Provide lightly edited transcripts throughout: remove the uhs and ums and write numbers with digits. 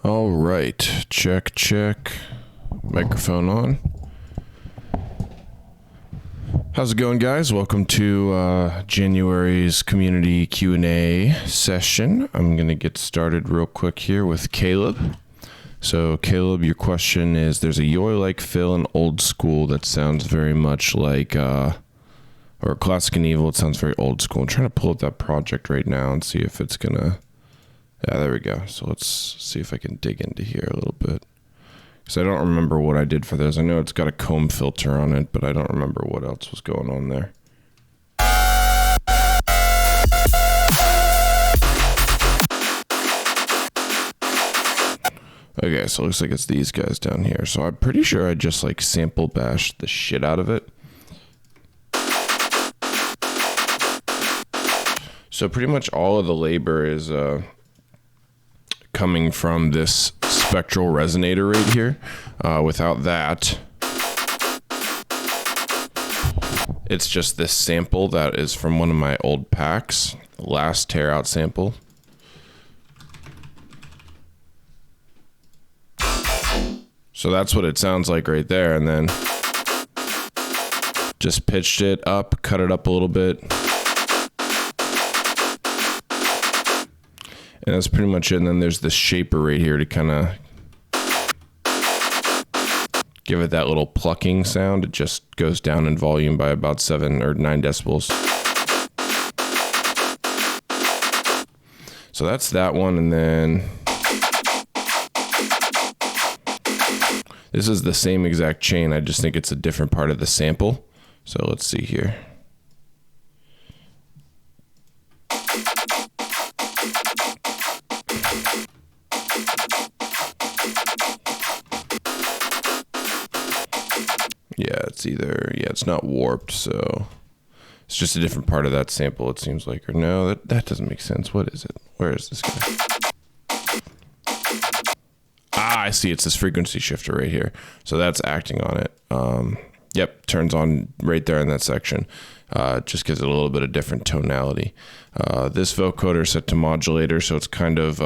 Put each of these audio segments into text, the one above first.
All right, check. Microphone on. How's it going, guys? Welcome to January's community Q&A session. I'm going to get started real quick here with Caleb. So, Caleb, your question is, there's a Yoy-like fill in old school that sounds very much like, or Classic and Evil, it sounds very old school. I'm trying to pull up that project right now and see if it's going to... Yeah, there we go. So let's see if I can dig into here a little bit. Because I don't remember what I did for this. I know it's got a comb filter on it, but I don't remember what else was going on there. Okay, so it looks like it's these guys down here. So I'm pretty sure I just like sample bashed the shit out of it. So pretty much all of the labor is... coming from this spectral resonator right here. Without that, it's just this sample that is from one of my old packs, last tear out sample. So that's what it sounds like right there, and then just pitched it up, cut it up a little bit. And that's pretty much it. And then there's this shaper right here to kind of give it that little plucking sound. It just goes down in volume by about 7 or 9 decibels. So that's that one. And then this is the same exact chain. I just think it's a different part of the sample. So let's see here. Yeah, it's not warped, so it's just a different part of that sample, it seems like. Or no, that doesn't make sense. What is it? Where is this guy? I see. It's this frequency shifter right here. So that's acting on it. Yep, turns on right there in that section. Just gives it a little bit of different tonality. This vocoder is set to modulator, so it's kind of...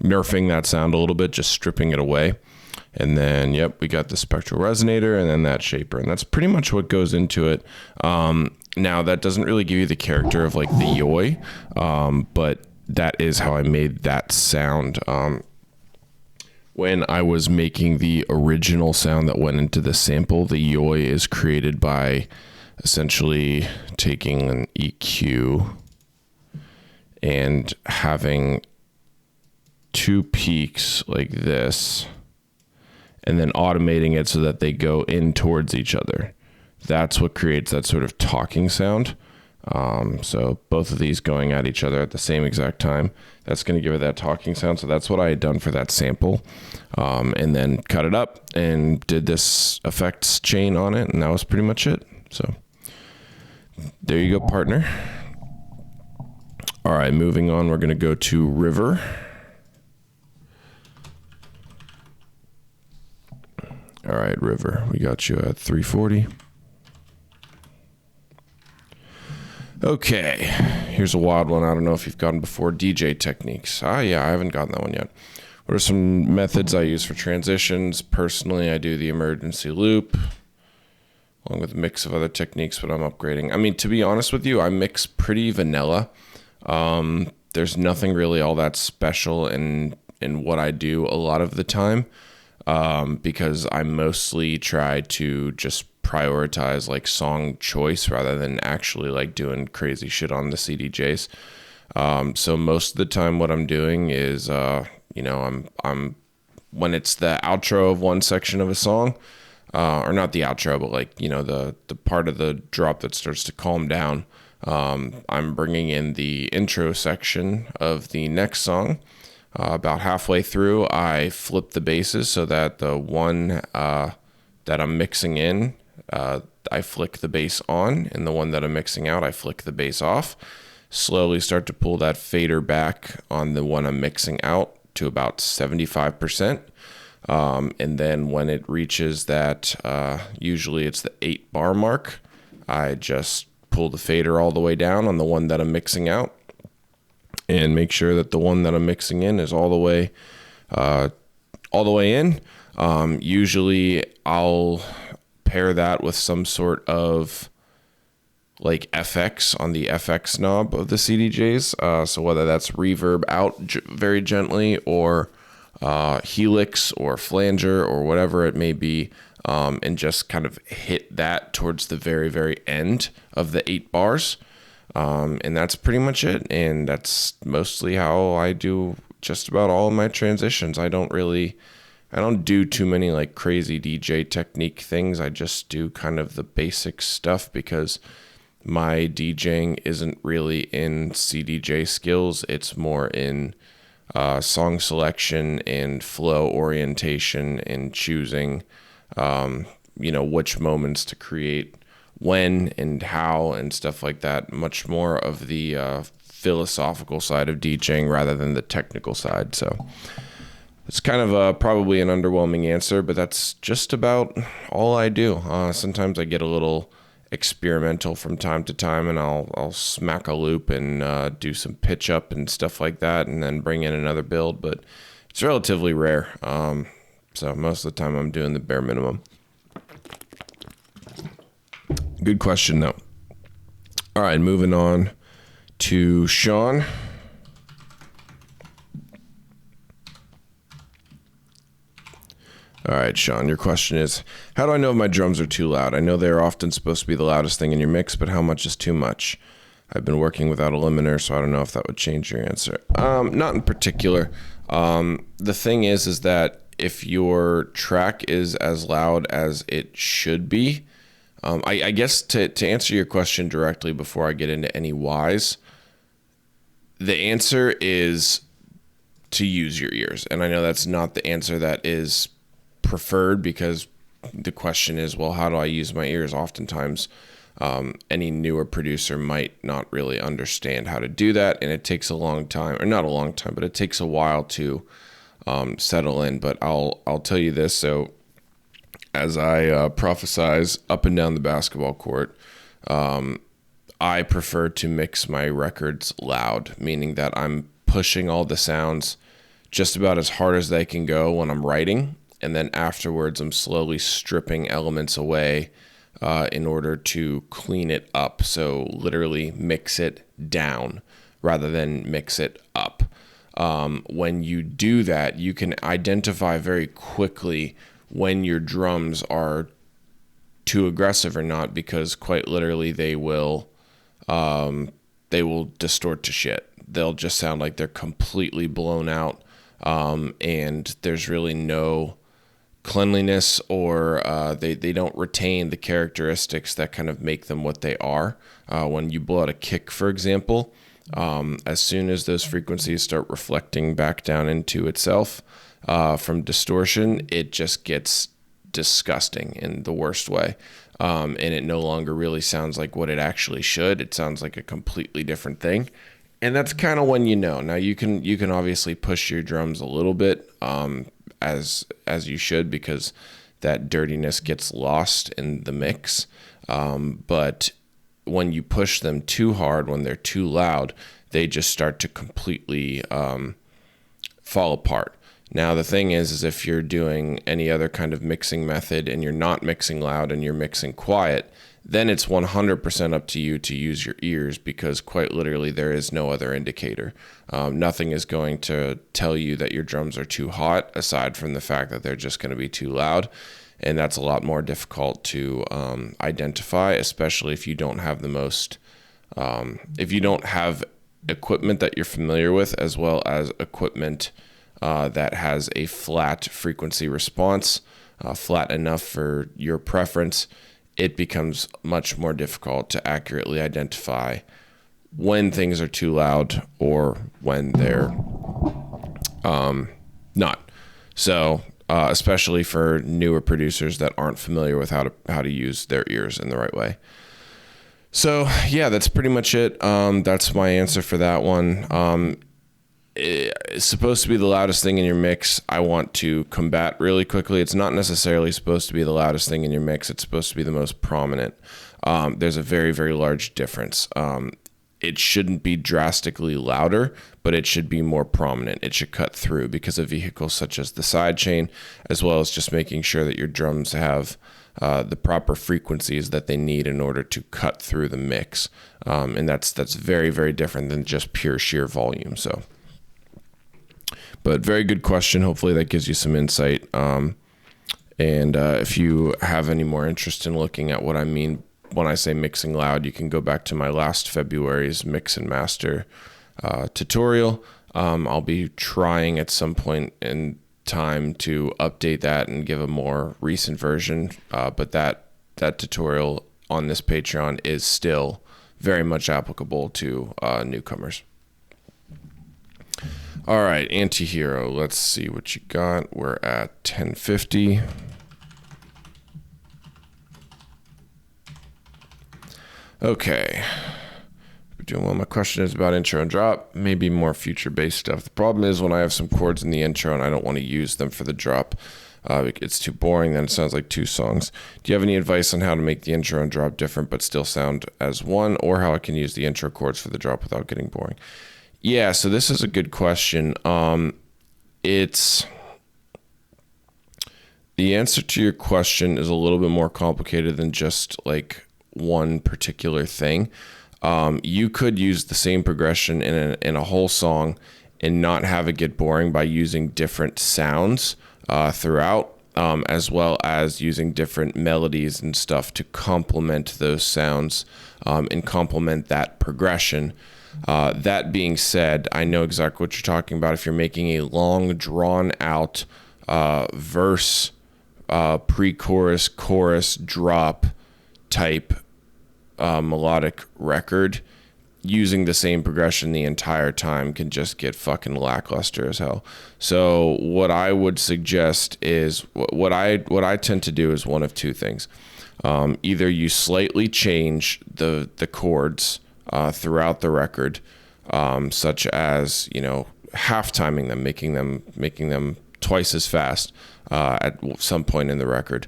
nerfing that sound a little bit, just stripping it away. And then, yep, we got the spectral resonator and then that shaper. And that's pretty much what goes into it. Now, that doesn't really give you the character of like the Yoy, but that is how I made that sound. When I was making the original sound that went into the sample, the Yoy is created by essentially taking an EQ and having 2 peaks like this and then automating it so that they go in towards each other. That's what creates that sort of talking sound. So both of these going at each other at the same exact time, that's going to give it that talking sound. So that's what I had done for that sample, and then cut it up and did this effects chain on it, and that was pretty much it. So there you go, partner. All right, moving on, we're going to go to River. All right, River, we got you at 340. Okay, here's a wild one. I don't know if you've gotten before. DJ techniques. Yeah, I haven't gotten that one yet. What are some methods I use for transitions? Personally, I do the emergency loop, along with a mix of other techniques, but I'm upgrading. I mean, to be honest with you, I mix pretty vanilla. There's nothing really all that special in what I do a lot of the time. Because I mostly try to just prioritize like song choice rather than actually like doing crazy shit on the CDJs. So most of the time what I'm doing is, I'm when it's the outro of one section of a song, or not the outro, but like, the part of the drop that starts to calm down. I'm bringing in the intro section of the next song. About halfway through, I flip the basses so that the one that I'm mixing in, I flick the bass on, and the one that I'm mixing out, I flick the bass off. Slowly start to pull that fader back on the one I'm mixing out to about 75%. And then when it reaches that, usually it's the 8 bar mark, I just pull the fader all the way down on the one that I'm mixing out. and make sure that the one that I'm mixing in is all the way in. Usually I'll pair that with some sort of like FX on the FX knob of the CDJs. So whether that's reverb out very gently, or helix or flanger or whatever it may be, and just kind of hit that towards the very, very end of the 8 bars. And that's pretty much it. And that's mostly how I do just about all of my transitions. I don't do too many like crazy DJ technique things. I just do kind of the basic stuff, because my DJing isn't really in CDJ skills. It's more in song selection and flow orientation and choosing, which moments to create when and how and stuff like that. Much more of the philosophical side of DJing rather than the technical side. So it's kind of probably an underwhelming answer, but that's just about all I do. Sometimes I get a little experimental from time to time, and I'll smack a loop and do some pitch up and stuff like that, and then bring in another build, but it's relatively rare. So most of the time I'm doing the bare minimum. Good question though. All right, moving on to Sean. All right, Sean, your question is, how do I know if my drums are too loud? I know they're often supposed to be the loudest thing in your mix, but how much is too much? I've been working without a limiter, so I don't know if that would change your answer. Not in particular. The thing is that if your track is as loud as it should be, I guess to answer your question directly before I get into any whys, the answer is to use your ears. And I know that's not the answer that is preferred, because the question is, well, how do I use my ears? Oftentimes, any newer producer might not really understand how to do that, and it takes a long time, or not a long time, but it takes a while to settle in. But I'll tell you this. So as I prophesize up and down the basketball court, I prefer to mix my records loud, meaning that I'm pushing all the sounds just about as hard as they can go when I'm writing. And then afterwards, I'm slowly stripping elements away in order to clean it up. So literally mix it down rather than mix it up. When you do that, you can identify very quickly when your drums are too aggressive or not, because quite literally they will distort to shit. They'll just sound like they're completely blown out, and there's really no cleanliness, or they don't retain the characteristics that kind of make them what they are. When you blow out a kick, for example, as soon as those frequencies start reflecting back down into itself from distortion, it just gets disgusting in the worst way. And it no longer really sounds like what it actually should. It sounds like a completely different thing. And that's kind of when you know. Now you can obviously push your drums a little bit, as you should, because that dirtiness gets lost in the mix. But when you push them too hard, when they're too loud, they just start to completely fall apart. Now, the thing is if you're doing any other kind of mixing method and you're not mixing loud and you're mixing quiet, then it's 100% up to you to use your ears, because quite literally there is no other indicator. Nothing is going to tell you that your drums are too hot, aside from the fact that they're just going to be too loud. And that's a lot more difficult to identify, especially if you don't have if you don't have equipment that you're familiar with, as well as equipment that has a flat frequency response, flat enough for your preference. It becomes much more difficult to accurately identify when things are too loud or when they're not. So, especially for newer producers that aren't familiar with how to use their ears in the right way. So, yeah, that's pretty much it. That's my answer for that one. It's supposed to be the loudest thing in your mix. I want to combat really quickly. It's not necessarily supposed to be the loudest thing in your mix. It's supposed to be the most prominent. There's a very, very large difference. it shouldn't be drastically louder, but it should be more prominent. It should cut through because of vehicles such as the sidechain, as well as just making sure that your drums have the proper frequencies that they need in order to cut through the mix. And that's very, very different than just pure sheer volume. So, but very good question. Hopefully that gives you some insight. And if you have any more interest in looking at what I mean when I say mixing loud, you can go back to my last February's mix and master tutorial. I'll be trying at some point in time to update that and give a more recent version, but that tutorial on this Patreon is still very much applicable to newcomers. All right, Antihero, let's see what you got. We're at 1050. Okay. We're doing well. My question is about intro and drop, maybe more future-based stuff. The problem is when I have some chords in the intro and I don't want to use them for the drop, it's too boring, then it sounds like two songs. Do you have any advice on how to make the intro and drop different but still sound as one, or how I can use the intro chords for the drop without getting boring? Yeah, so this is a good question. The answer to your question is a little bit more complicated than just like one particular thing. You could use the same progression in a whole song and not have it get boring by using different sounds throughout, as well as using different melodies and stuff to complement those sounds and complement that progression. That being said, I know exactly what you're talking about. If you're making a long, drawn-out verse, pre-chorus, chorus, drop type melodic record, using the same progression the entire time can just get fucking lackluster as hell. So what I would suggest is what I tend to do is one of two things. Either you slightly change the chords throughout the record, such as, half timing them, making them twice as fast at some point in the record,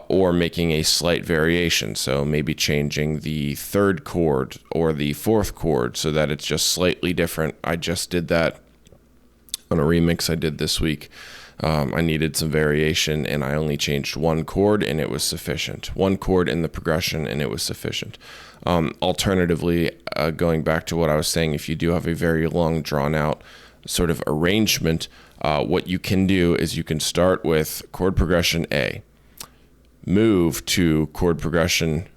or making a slight variation. So maybe changing the third chord or the fourth chord so that it's just slightly different. I just did that on a remix I did this week. I needed some variation and I only changed one chord and it was sufficient. One chord in the progression and it was sufficient. Alternatively, going back to what I was saying, if you do have a very long drawn out sort of arrangement, what you can do is you can start with chord progression A, move to chord progression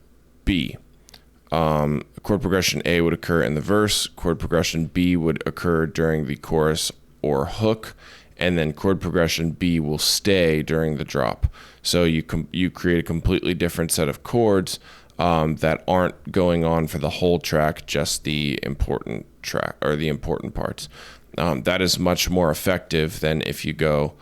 B. Chord progression A would occur in the verse, chord progression B would occur during the chorus or hook, and then chord progression B will stay during the drop. So you create a completely different set of chords that aren't going on for the whole track, just the important track or the important parts. That is much more effective than if you go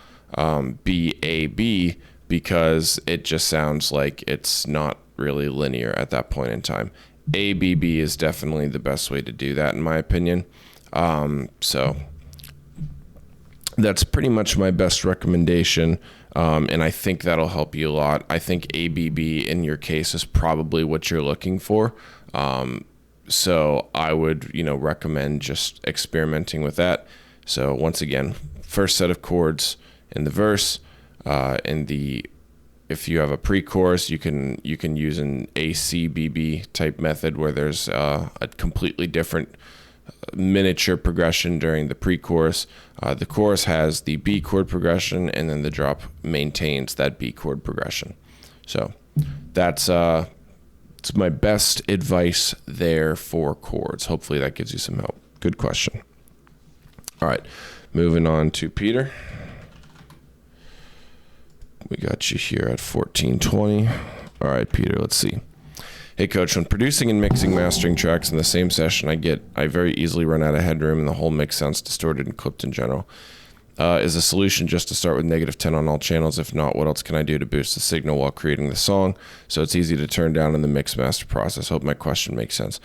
B, A, B, because it just sounds like it's not really linear at that point in time. A, B, B is definitely the best way to do that, in my opinion. So that's pretty much my best recommendation, and I think that'll help you a lot. I think ABB in your case is probably what you're looking for. So I would, recommend just experimenting with that. So once again, first set of chords in the verse, if you have a pre-chorus, you can use an ACBB type method where there's a completely different miniature progression during the pre-chorus. The chorus has the B chord progression, and then the drop maintains that B chord progression. So that's my best advice there for chords. Hopefully that gives you some help. Good question. All right, moving on to Peter. We got you here at 1420. All right, Peter, let's see. Hey, Coach, when producing and mixing mastering tracks in the same session, I very easily run out of headroom and the whole mix sounds distorted and clipped in general. Is a solution just to start with -10 on all channels? If not, what else can I do to boost the signal while creating the song so it's easy to turn down in the mix master process? Hope my question makes sense.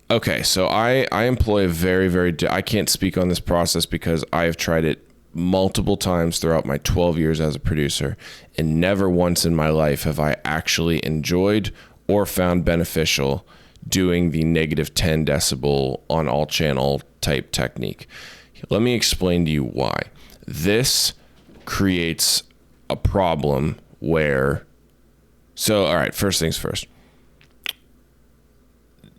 Okay, so I employ a very, I can't speak on this process because I have tried it multiple times throughout my 12 years as a producer, and never once in my life have I actually enjoyed or found beneficial doing the negative 10 decibel on all channel type technique. Let me explain to you why. This creates a problem where, so all right, first things first.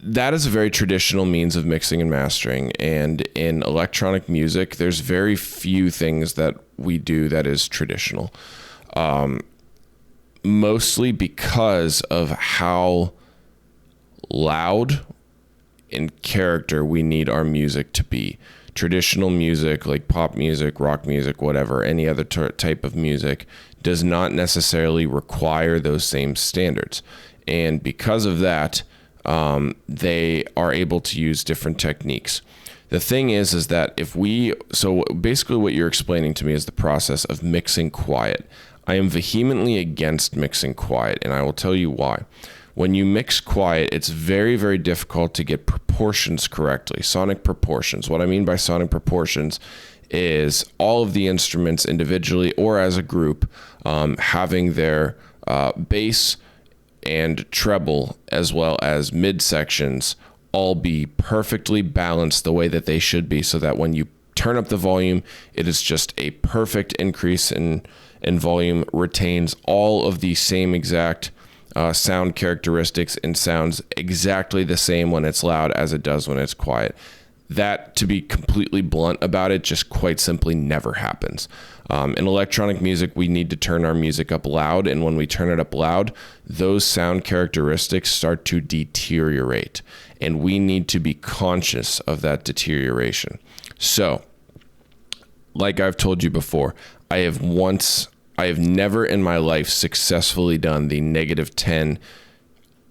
That is a very traditional means of mixing and mastering. And in electronic music, there's very few things that we do that is traditional. Mostly because of how loud in character we need our music to be. Traditional music, like pop music, rock music, whatever, any other type of music, does not necessarily require those same standards. And because of that, they are able to use different techniques. The thing is that so basically what you're explaining to me is the process of mixing quiet. I am vehemently against mixing quiet, and I will tell you why. When you mix quiet, it's very, very difficult to get proportions correctly, sonic proportions. What I mean by sonic proportions is all of the instruments individually or as a group having their bass and treble as well as midsections all be perfectly balanced the way that they should be, so that when you turn up the volume, it is just a perfect increase in volume, retains all of the same exact sound characteristics and sounds exactly the same when it's loud as it does when it's quiet. That, to be completely blunt about it, just quite simply never happens. In electronic music, we need to turn our music up loud, and when we turn it up loud, those sound characteristics start to deteriorate, and we need to be conscious of that deterioration. So, like I've told you before, I have never in my life successfully done the negative 10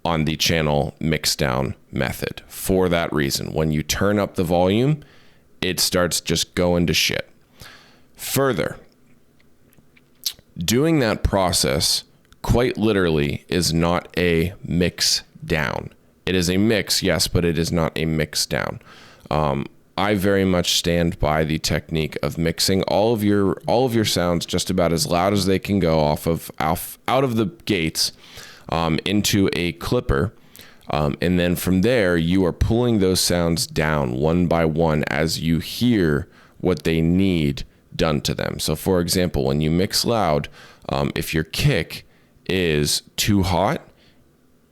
on the channel mixdown method for that reason. When you turn up the volume, it starts just going to shit. Further, doing that process quite literally is not a mix down. It is a mix, yes, but it is not a mix down. I very much stand by the technique of mixing all of your sounds just about as loud as they can go out of the gates into a clipper, and then from there you are pulling those sounds down one by one as you hear what they need done to them. So, for example, when you mix loud, if your kick is too hot,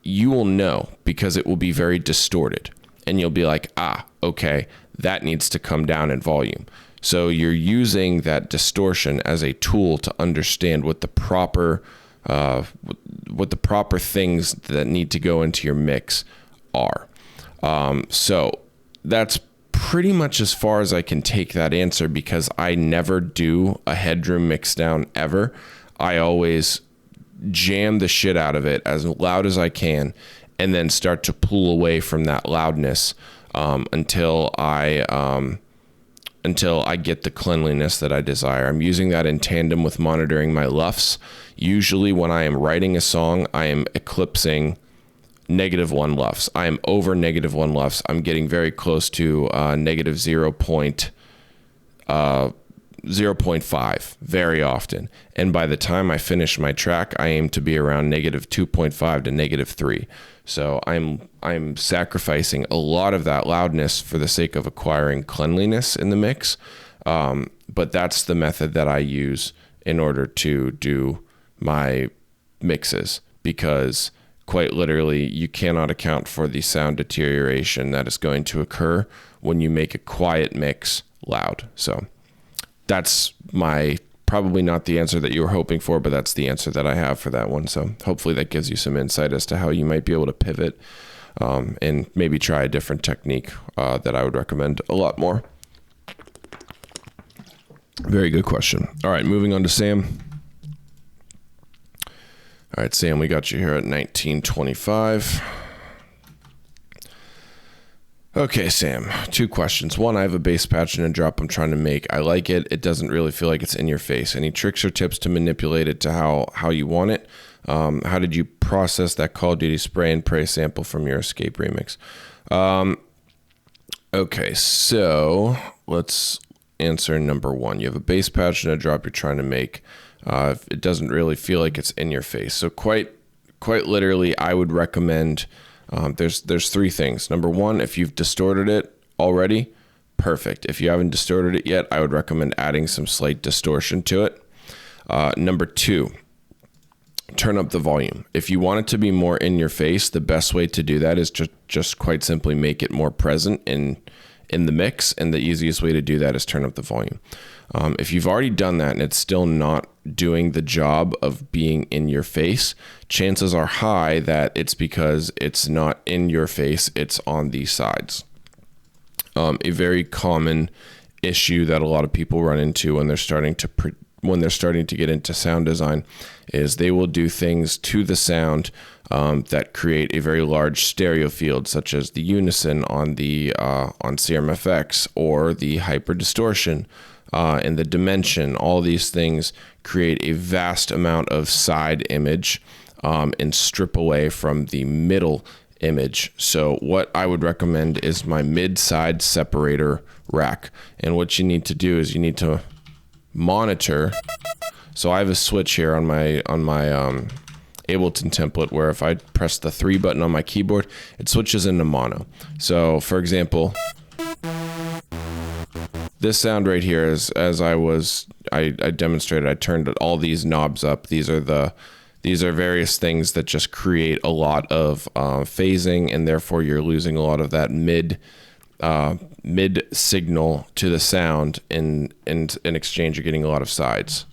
you will know because it will be very distorted, and you'll be like, okay, that needs to come down in volume. So you're using that distortion as a tool to understand what the proper things that need to go into your mix are. So that's pretty much as far as I can take that answer, because I never do a headroom mix down ever. I always jam the shit out of it as loud as I can, and then start to pull away from that loudness until I get the cleanliness that I desire. I'm using that in tandem with monitoring my LUFS. Usually when I am writing a song, I am eclipsing -1 LUFS. I am over -1 LUFS. I'm getting very close to negative 0.5 very often. And by the time I finish my track, I aim to be around -2.5 to -3. So I'm sacrificing a lot of that loudness for the sake of acquiring cleanliness in the mix. But that's the method that I use in order to do my mixes, because quite literally you cannot account for the sound deterioration that is going to occur when you make a quiet mix loud. So that's probably not the answer that you were hoping for, but that's the answer that I have for that one. So hopefully that gives you some insight as to how you might be able to pivot and maybe try a different technique that I would recommend a lot more. Very good question. All right, moving on to Sam. All right, Sam, we got you here at 1925. Okay, Sam, 2 questions. 1, I have a bass patch and a drop I'm trying to make. I like it. It doesn't really feel like it's in your face. Any tricks or tips to manipulate it to how you want it? How did you process that Call of Duty Spray and Pray sample from your Escape remix? Okay, so let's answer number 1. You have a bass patch and a drop you're trying to make. It doesn't really feel like it's in your face. So quite quite literally, I would recommend, there's three things. Number one, if you've distorted it already, perfect. If you haven't distorted it yet, I would recommend adding some slight distortion to it. Number two, turn up the volume. If you want it to be more in your face, the best way to do that is just quite simply make it more present in the mix, and the easiest way to do that is turn up the volume. If you've already done that and it's still not doing the job of being in your face, chances are high that it's because it's not in your face, it's on the sides. A very common issue that a lot of people run into when they're starting to get into sound design is they will do things to the sound that create a very large stereo field, such as the unison on Siem FX, or the hyper distortion and the dimension. All these things create a vast amount of side image and strip away from the middle image. So what I would recommend is my mid-side separator rack. And what you need to do is you need to monitor. So I have a switch here on my Ableton template where if I press the 3 button on my keyboard, it switches into mono. So for example, this sound right here is, as I demonstrated, I turned all these knobs up. These are various things that just create a lot of phasing, and therefore you're losing a lot of that mid signal to the sound. In exchange, you're getting a lot of sides.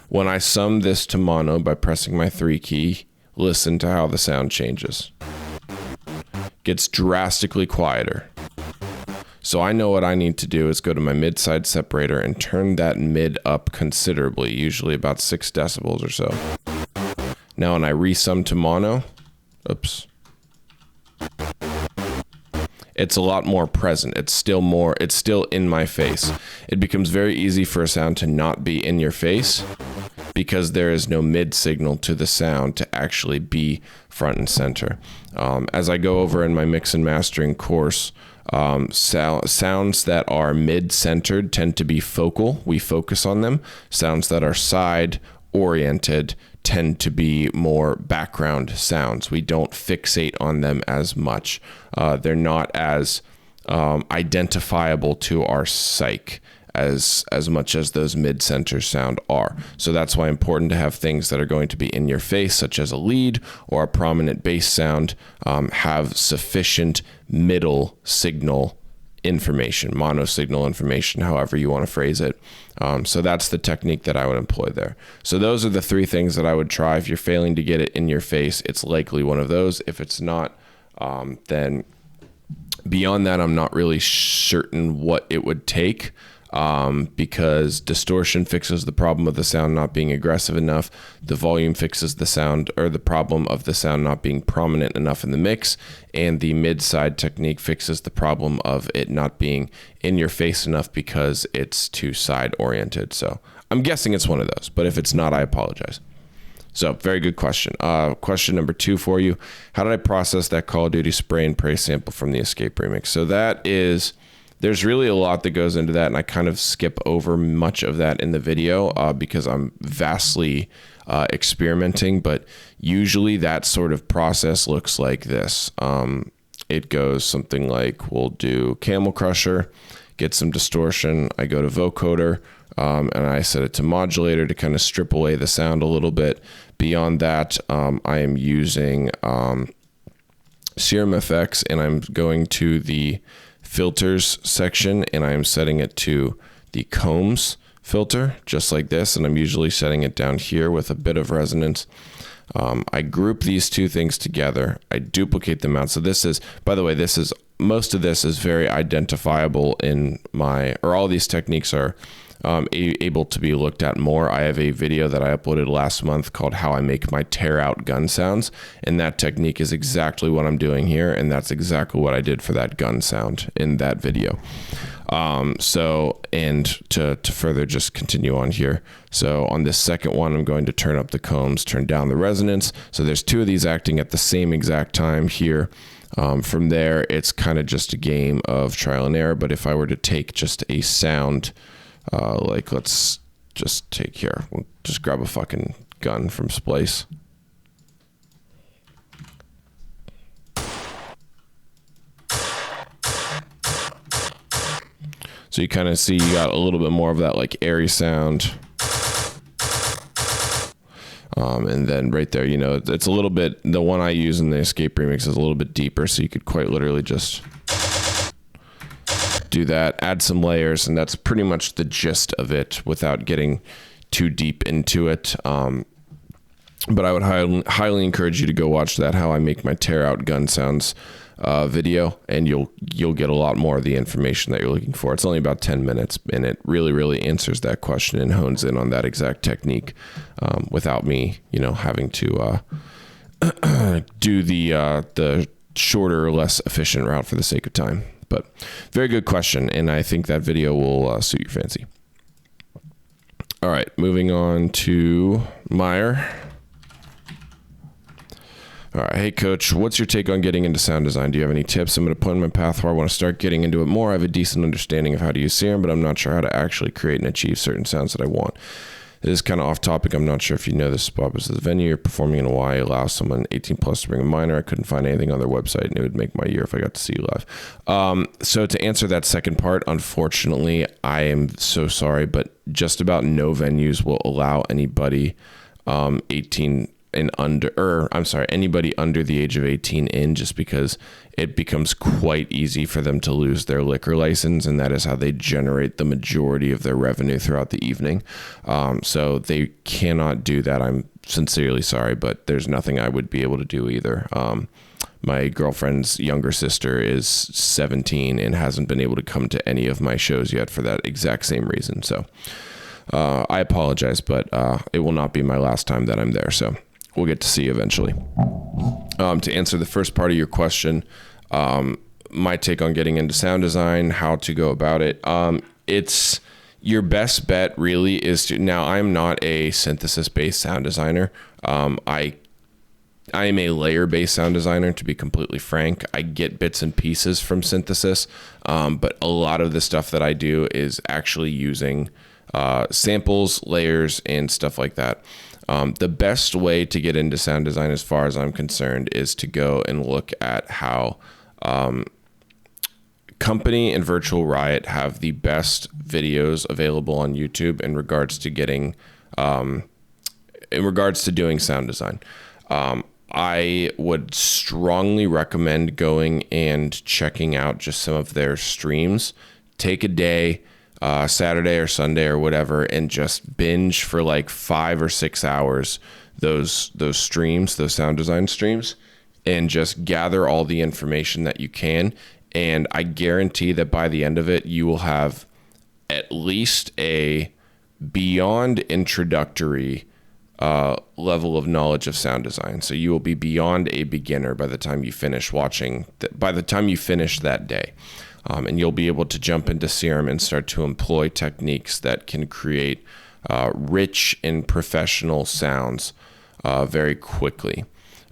When I sum this to mono by pressing my 3 key, listen to how the sound changes. Gets drastically quieter. So I know what I need to do is go to my mid-side separator and turn that mid up considerably, usually about 6 decibels or so. Now when I resum to mono, it's a lot more present. It's still in my face. It becomes very easy for a sound to not be in your face because there is no mid signal to the sound to actually be front and center. As I go over in my mix and mastering course, sounds that are mid-centered tend to be focal. We focus on them. Sounds that are side-oriented tend to be more background sounds. We don't fixate on them as much. They're not as identifiable to our psyche as much as those mid-center sound are. So that's why it's important to have things that are going to be in your face, such as a lead or a prominent bass sound, have sufficient middle signal information, mono signal information, however you want to phrase it. So that's the technique that I would employ there. So those are the 3 things that I would try. If you're failing to get it in your face, it's likely one of those. If it's not, then beyond that, I'm not really certain what it would take. Because distortion fixes the problem of the sound not being aggressive enough. The volume fixes the sound, or the problem of the sound not being prominent enough in the mix. And the mid-side technique fixes the problem of it not being in your face enough because it's too side oriented. So I'm guessing it's one of those, but if it's not, I apologize. So very good question. Question number 2 for you. How did I process that Call of Duty Spray and Pray sample from the Escape remix? So there's really a lot that goes into that, and I kind of skip over much of that in the video because I'm vastly experimenting, but usually that sort of process looks like this. It goes something like, we'll do Camel Crusher, get some distortion, I go to vocoder, and I set it to modulator to kind of strip away the sound a little bit. Beyond that, I am using Siem FX, and I'm going to the filters section, and I'm setting it to the combs filter, just like this, and I'm usually setting it down here with a bit of resonance. I group these 2 things together. I duplicate them out. So this is, by the way, most of this is very identifiable in all these techniques are able to be looked at more. I have a video that I uploaded last month called How I Make My Tear Out Gun Sounds, and that technique is exactly what I'm doing here, and that's exactly what I did for that gun sound in that video. And to further just continue on here. So on this second one, I'm going to turn up the combs, turn down the resonance. So there's 2 of these acting at the same exact time here. From there, it's kind of just a game of trial and error. But if I were to take just a sound, like let's just take here, we'll just grab a fucking gun from Splice. So you kind of see you got a little bit more of that like airy sound. And then right there, you know, it's a little bit, the one I use in the Escape remix is a little bit deeper, so you could quite literally just do that, add some layers, and that's pretty much the gist of it without getting too deep into it. But I would highly encourage you to go watch that How I Make My Tear Out Gun Sounds video, and you'll get a lot more of the information that you're looking for. It's only about 10 minutes, and it really answers that question and hones in on that exact technique without me, you know, having to do the shorter, less efficient route for the sake of time. But very good question, and I think that video will suit your fancy. All right, moving on to Mheir. All right. Hey, Coach, what's your take on getting into sound design? Do you have any tips? I'm at a point in my path where I want to start getting into it more. I have a decent understanding of how to use Siem, but I'm not sure how to actually create and achieve certain sounds that I want. It is kind of off topic. I'm not sure if you know this spot, but the venue you're performing in Hawaii allows someone 18 plus to bring a minor. I couldn't find anything on their website, and it would make my year if I got to see you live. So to answer that second part, unfortunately, I am so sorry, but just about no venues will allow anybody 18 and under, or I'm sorry, anybody under the age of 18 in, just because it becomes quite easy for them to lose their liquor license, and that is how they generate the majority of their revenue throughout the evening. So they cannot do that. I'm sincerely sorry, but there's nothing I would be able to do either. My girlfriend's younger sister is 17 and hasn't been able to come to any of my shows yet for that exact same reason. So I apologize, but it will not be my last time that I'm there. So we'll get to see you eventually. To answer the first part of your question, my take on getting into sound design, how to go about it. It's your best bet really is to, now I'm not a synthesis-based sound designer. I am a layer-based sound designer, to be completely frank. I get bits and pieces from synthesis, but a lot of the stuff that I do is actually using samples, layers, and stuff like that. The best way to get into sound design, as far as I'm concerned, is to go and look at how Company and Virtual Riot have the best videos available on YouTube in regards to getting, in regards to doing sound design. I would strongly recommend going and checking out just some of their streams. Take a day, Saturday or Sunday or whatever, and just binge for like 5 or 6 hours those streams, those sound design streams, and just gather all the information that you can. And I guarantee that by the end of it, you will have at least a beyond introductory level of knowledge of sound design. So you will be beyond a beginner by the time you finish watching, by the time you finish that day. And you'll be able to jump into Siem and start to employ techniques that can create rich and professional sounds very quickly.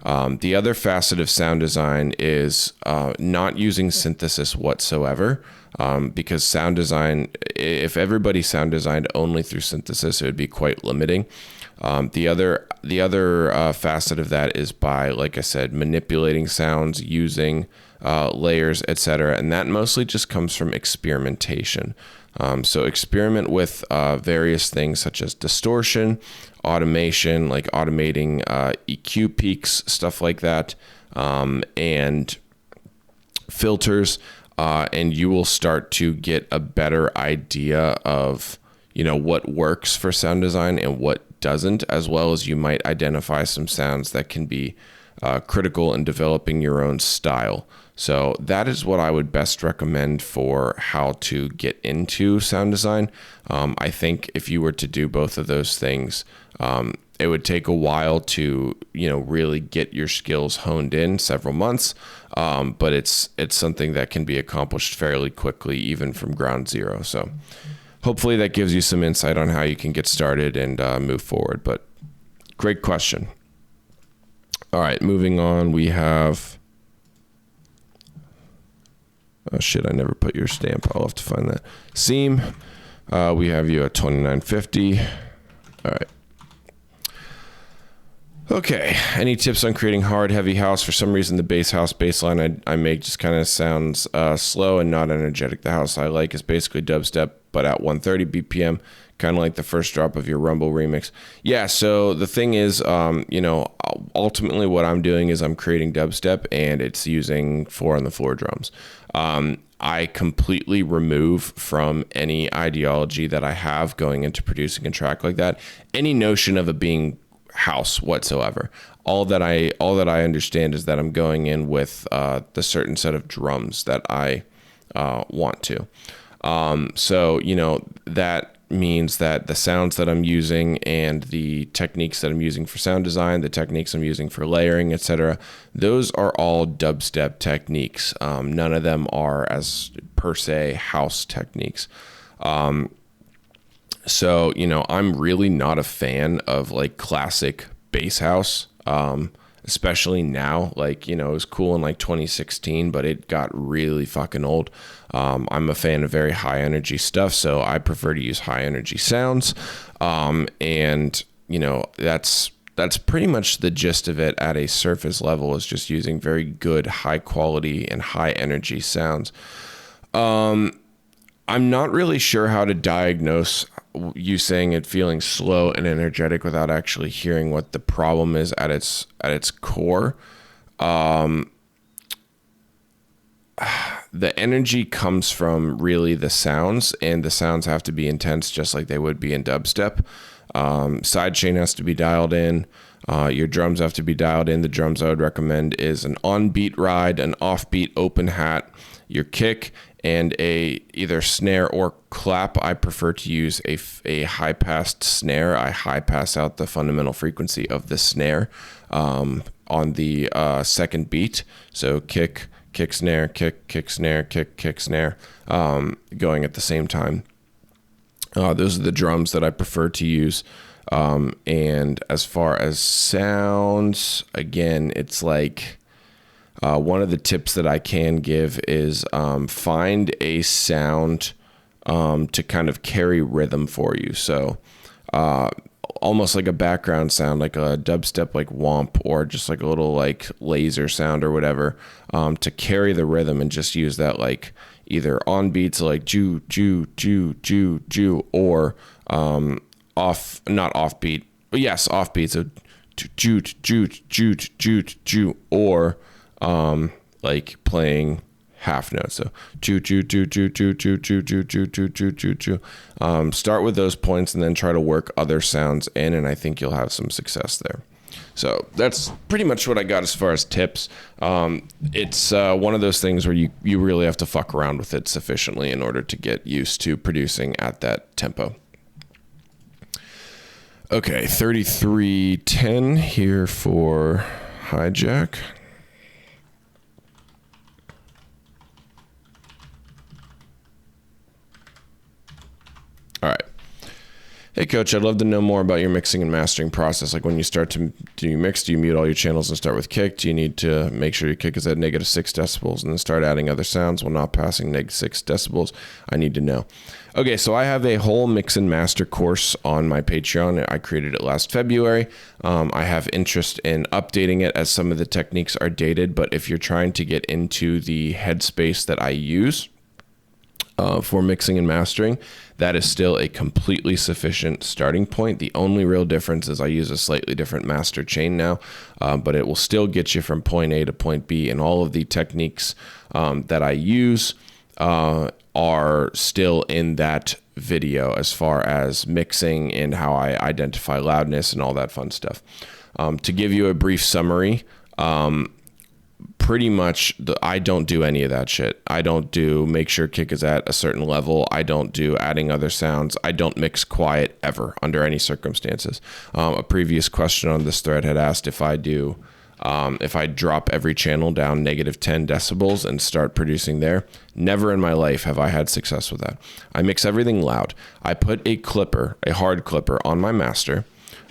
The other facet of sound design is not using synthesis whatsoever, because sound design, if everybody sound designed only through synthesis, it would be quite limiting. The other facet of that is by, like I said, manipulating sounds, using layers, etc. And that mostly just comes from experimentation. So experiment with various things such as distortion, automation, like automating EQ peaks, stuff like that, and filters, and you will start to get a better idea of, you know, what works for sound design and what doesn't, as well as you might identify some sounds that can be critical in developing your own style. So that is what I would best recommend for how to get into sound design. I think if you were to do both of those things, it would take a while to, you know, really get your skills honed in, several months. But it's something that can be accomplished fairly quickly, even from ground zero. So hopefully that gives you some insight on how you can get started and move forward. But great question. All right, moving on, we have... Oh shit, I never put your stamp. I'll have to find that. Siem, we have you at 2950. All right. Okay. Any tips on creating hard, heavy house? For some reason, the bass line I make just kind of sounds slow and not energetic. The house I like is basically dubstep, but at 130 BPM, kind of like the first drop of your Rumble remix. Yeah. So the thing is, ultimately what I'm doing is I'm creating dubstep, and it's using 4-on-the-floor drums. I completely remove from any ideology that I have going into producing a track like that any notion of it being house whatsoever. All that I understand is that I'm going in with the certain set of drums that I want to. So that means that the sounds that I'm using and the techniques that I'm using for sound design, the techniques I'm using for layering, etc., those are all dubstep techniques. None of them are as per se house techniques. So, I'm really not a fan of like classic bass house, especially now. Like, it was cool in like 2016, but it got really fucking old. I'm a fan of very high energy stuff, so I prefer to use high energy sounds. And that's pretty much the gist of it at a surface level, is just using very good, high quality and high energy sounds. I'm not really sure how to diagnose you saying it feeling slow and energetic without actually hearing what the problem is at its core. The energy comes from really the sounds, and the sounds have to be intense just like they would be in dubstep. Sidechain has to be dialed in. Your drums have to be dialed in. The drums I would recommend is an on-beat ride, an off-beat open hat, your kick, and a either snare or clap. I prefer to use a high-passed snare. I high-pass out the fundamental frequency of the snare on the second beat. So kick, snare, kick, snare, kick, snare, going at the same time. Those are the drums that I prefer to use. And as far as sounds, again, it's like one of the tips that I can give is find a sound to kind of carry rhythm for you. So almost like a background sound, like a dubstep, like womp, or just like a little like laser sound or whatever, to carry the rhythm, and just use that like either on beats like ju, or not off beat, but yes, off beat. So ju, or like playing half notes. So ju. Start with those points and then try to work other sounds in, and I think you'll have some success there. So that's pretty much what I got as far as tips. It's one of those things where you really have to fuck around with it sufficiently in order to get used to producing at that tempo. Okay, 3310 here for Hijvck. All right. Hey, Coach, I'd love to know more about your mixing and mastering process. Like when you start to do you mix, do you mute all your channels and start with kick? Do you need to make sure your kick is at -6 decibels and then start adding other sounds while not passing -6 decibels? I need to know. Okay, so I have a whole mix and master course on my Patreon. I created it last February. I have interest in updating it as some of the techniques are dated, but if you're trying to get into the headspace that I use for mixing and mastering, that is still a completely sufficient starting point. The only real difference is I use a slightly different master chain now, but it will still get you from point A to point B, and all of the techniques that I use are still in that video as far as mixing and how I identify loudness and all that fun stuff. To give you a brief summary, pretty much I don't do any of that shit. I don't do make sure kick is at a certain level. I don't do adding other sounds. I don't mix quiet ever under any circumstances. A previous question on this thread had asked if I do, if I drop every channel down -10 decibels and start producing there. Never in my life have I had success with that. I mix everything loud. I put a clipper, a hard clipper on my master,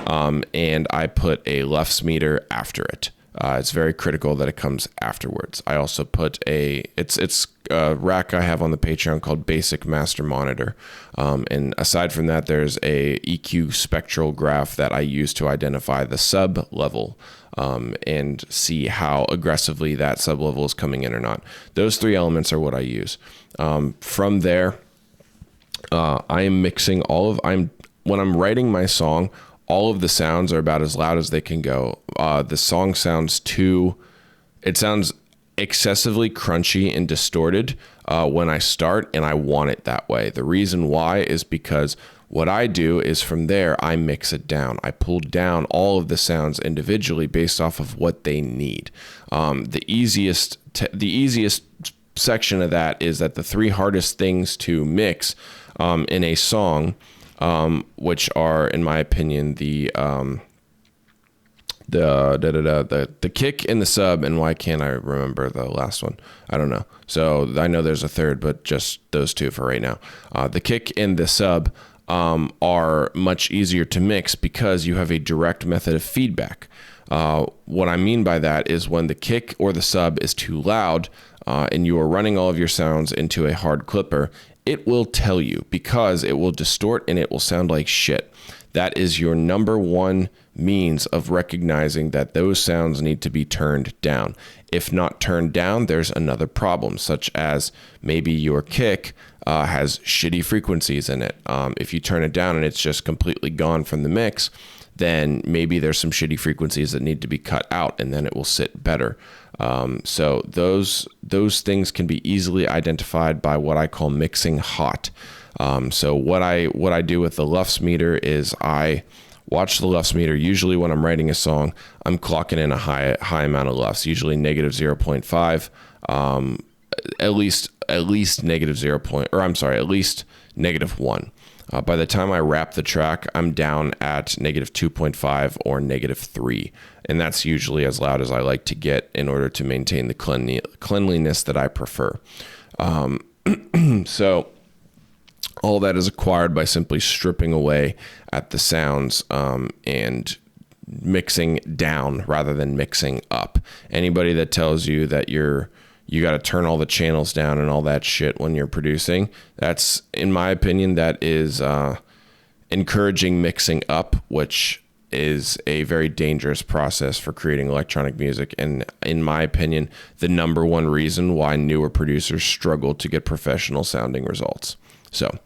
and I put a LUFS meter after it. It's very critical that it comes afterwards. I also put it's a rack I have on the Patreon called Basic Master Monitor. And aside from that, there's a EQ spectral graph that I use to identify the sub level and see how aggressively that sub level is coming in or not. Those three elements are what I use. From there, I am mixing when I'm writing my song, all of the sounds are about as loud as they can go. The song sounds excessively crunchy and distorted when I start, and I want it that way. The reason why is because what I do is from there, I mix it down. I pull down all of the sounds individually based off of what they need. The easiest section of that is that the three hardest things to mix in a song, which are, in my opinion, the kick and the sub, and why can't I remember the last one? I don't know. So I know there's a third, but just those two for right now. The kick and the sub are much easier to mix because you have a direct method of feedback. What I mean by that is when the kick or the sub is too loud and you are running all of your sounds into a hard clipper, it will tell you because it will distort and it will sound like shit. That is your number one means of recognizing that those sounds need to be turned down. If not turned down, there's another problem, such as maybe your kick has shitty frequencies in it. If you turn it down and it's just completely gone from the mix, then maybe there's some shitty frequencies that need to be cut out, and then it will sit better. So those things can be easily identified by what I call mixing hot. So what I do with the LUFS meter is I watch the LUFS meter. Usually when I'm writing a song, I'm clocking in a high amount of LUFS, usually negative 0.5, at least negative 0. At least negative 1. By the time I wrap the track, I'm down at negative 2.5 or negative 3. And that's usually as loud as I like to get in order to maintain the cleanliness that I prefer. So all that is acquired by simply stripping away at the sounds and mixing down rather than mixing up. Anybody that tells you that you got to turn all the channels down and all that shit when you're producing, that's, in my opinion, that is encouraging mixing up, which is a very dangerous process for creating electronic music. And in my opinion, the number one reason why newer producers struggle to get professional sounding results. So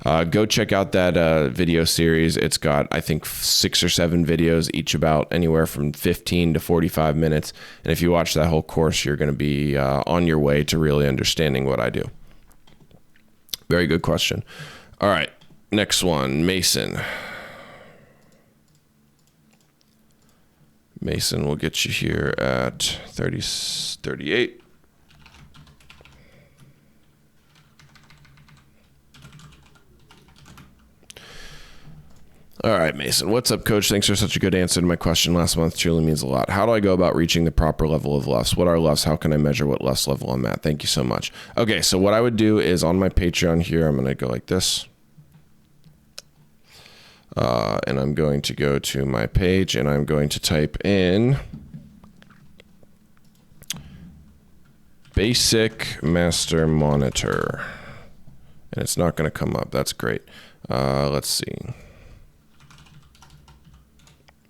go check out that video series. It's got, I think, 6 or 7 videos, each about anywhere from 15 to 45 minutes. And if you watch that whole course, you're going to be on your way to really understanding what I do. Very good question. All right, next one, Mason. Mason will get you here at 38. All right, Mason. What's up, Coach? Thanks for such a good answer to my question last month. Truly means a lot. How do I go about reaching the proper level of LUFS? What are LUFS? How can I measure what LUFS level I'm at? Thank you so much. Okay, so what I would do is on my Patreon here, I'm going to go like this. And I'm going to go to my page, and I'm going to type in Basic Master Monitor. And it's not going to come up. That's great. Let's see.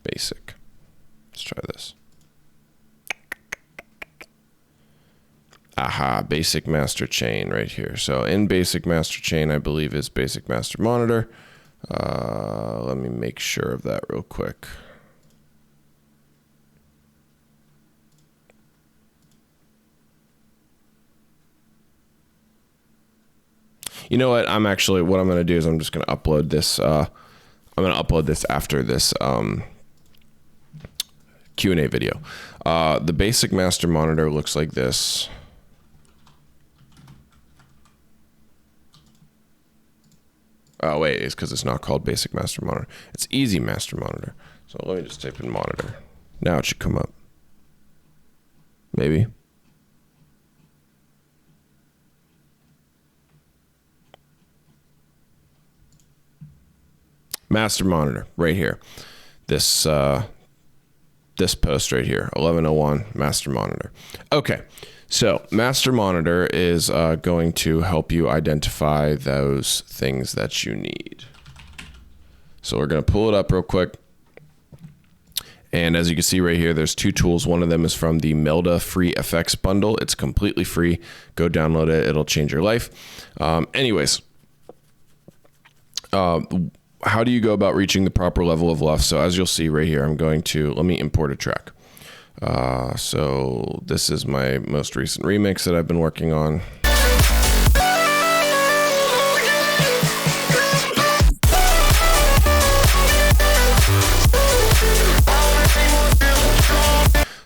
Basic. Let's try this. Aha, Basic Master Chain right here. So in Basic Master Chain, I believe is Basic Master Monitor. Let me make sure of that real quick. You know what? What I'm going to do is I'm just going to upload this. I'm going to upload this after this Q&A video. The Basic Master Monitor looks like this. Oh, wait, it's because it's not called Basic Master Monitor. It's Easy Master Monitor. So let me just type in monitor. Now it should come up. Maybe. Master Monitor, right here. This this post right here, 1101 master monitor. Okay, so master monitor is going to help you identify those things that you need. So we're going to pull it up real quick. And as you can see right here, there's two tools. One of them is from the Melda Free FX bundle. It's completely free. Go download it. It'll change your life. Anyways, how do you go about reaching the proper level of LUFS? So as you'll see right here, let me import a track. So this is my most recent remix that I've been working on.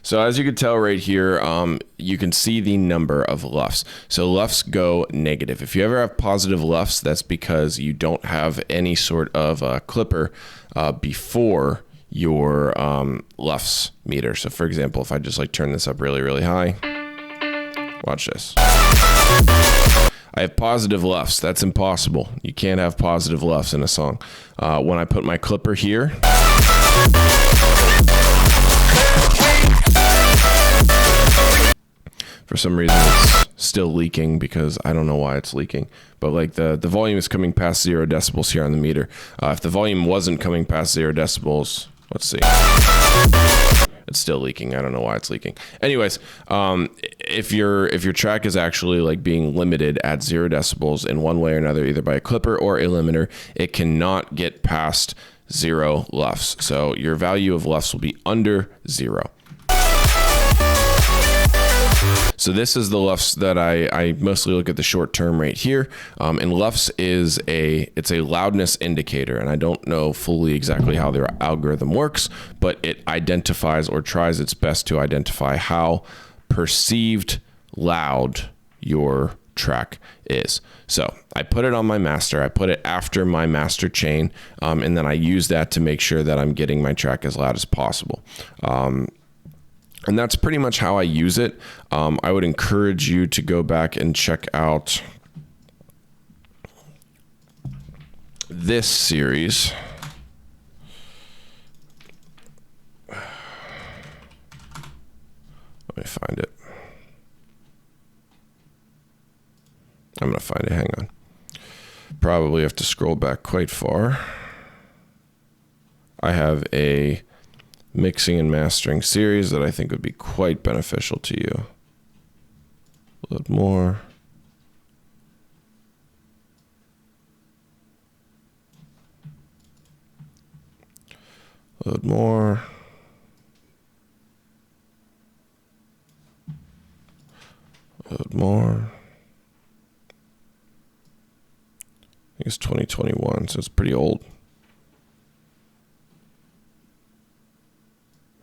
So as you can tell right here, you can see the number of LUFS. So LUFS go negative. If you ever have positive LUFS, that's because you don't have any sort of clipper before your LUFS meter. So for example, if I just like turn this up really, really high, watch this. I have positive LUFS. That's impossible. You can't have positive LUFS in a song. When I put my clipper here, for some reason it's still leaking because I don't know why it's leaking, but like the volume is coming past 0 decibels here on the meter. If the volume wasn't coming past 0 decibels, let's see, it's still leaking. I don't know why it's leaking. Anyways, if your track is actually like being limited at 0 decibels in one way or another, either by a clipper or a limiter, it cannot get past 0 LUFS. So your value of LUFS will be under 0. So this is the LUFS that I mostly look at the short term right here. And LUFS it's a loudness indicator. And I don't know fully exactly how their algorithm works, but it identifies or tries its best to identify how perceived loud your track is. So I put it on my master, I put it after my master chain, and then I use that to make sure that I'm getting my track as loud as possible. And that's pretty much how I use it. I would encourage you to go back and check out this series. Let me find it. I'm going to find it. Hang on. Probably have to scroll back quite far. I have a mixing and mastering series that I think would be quite beneficial to you. Load more. Load more. Load more. I think it's 2021, so it's pretty old.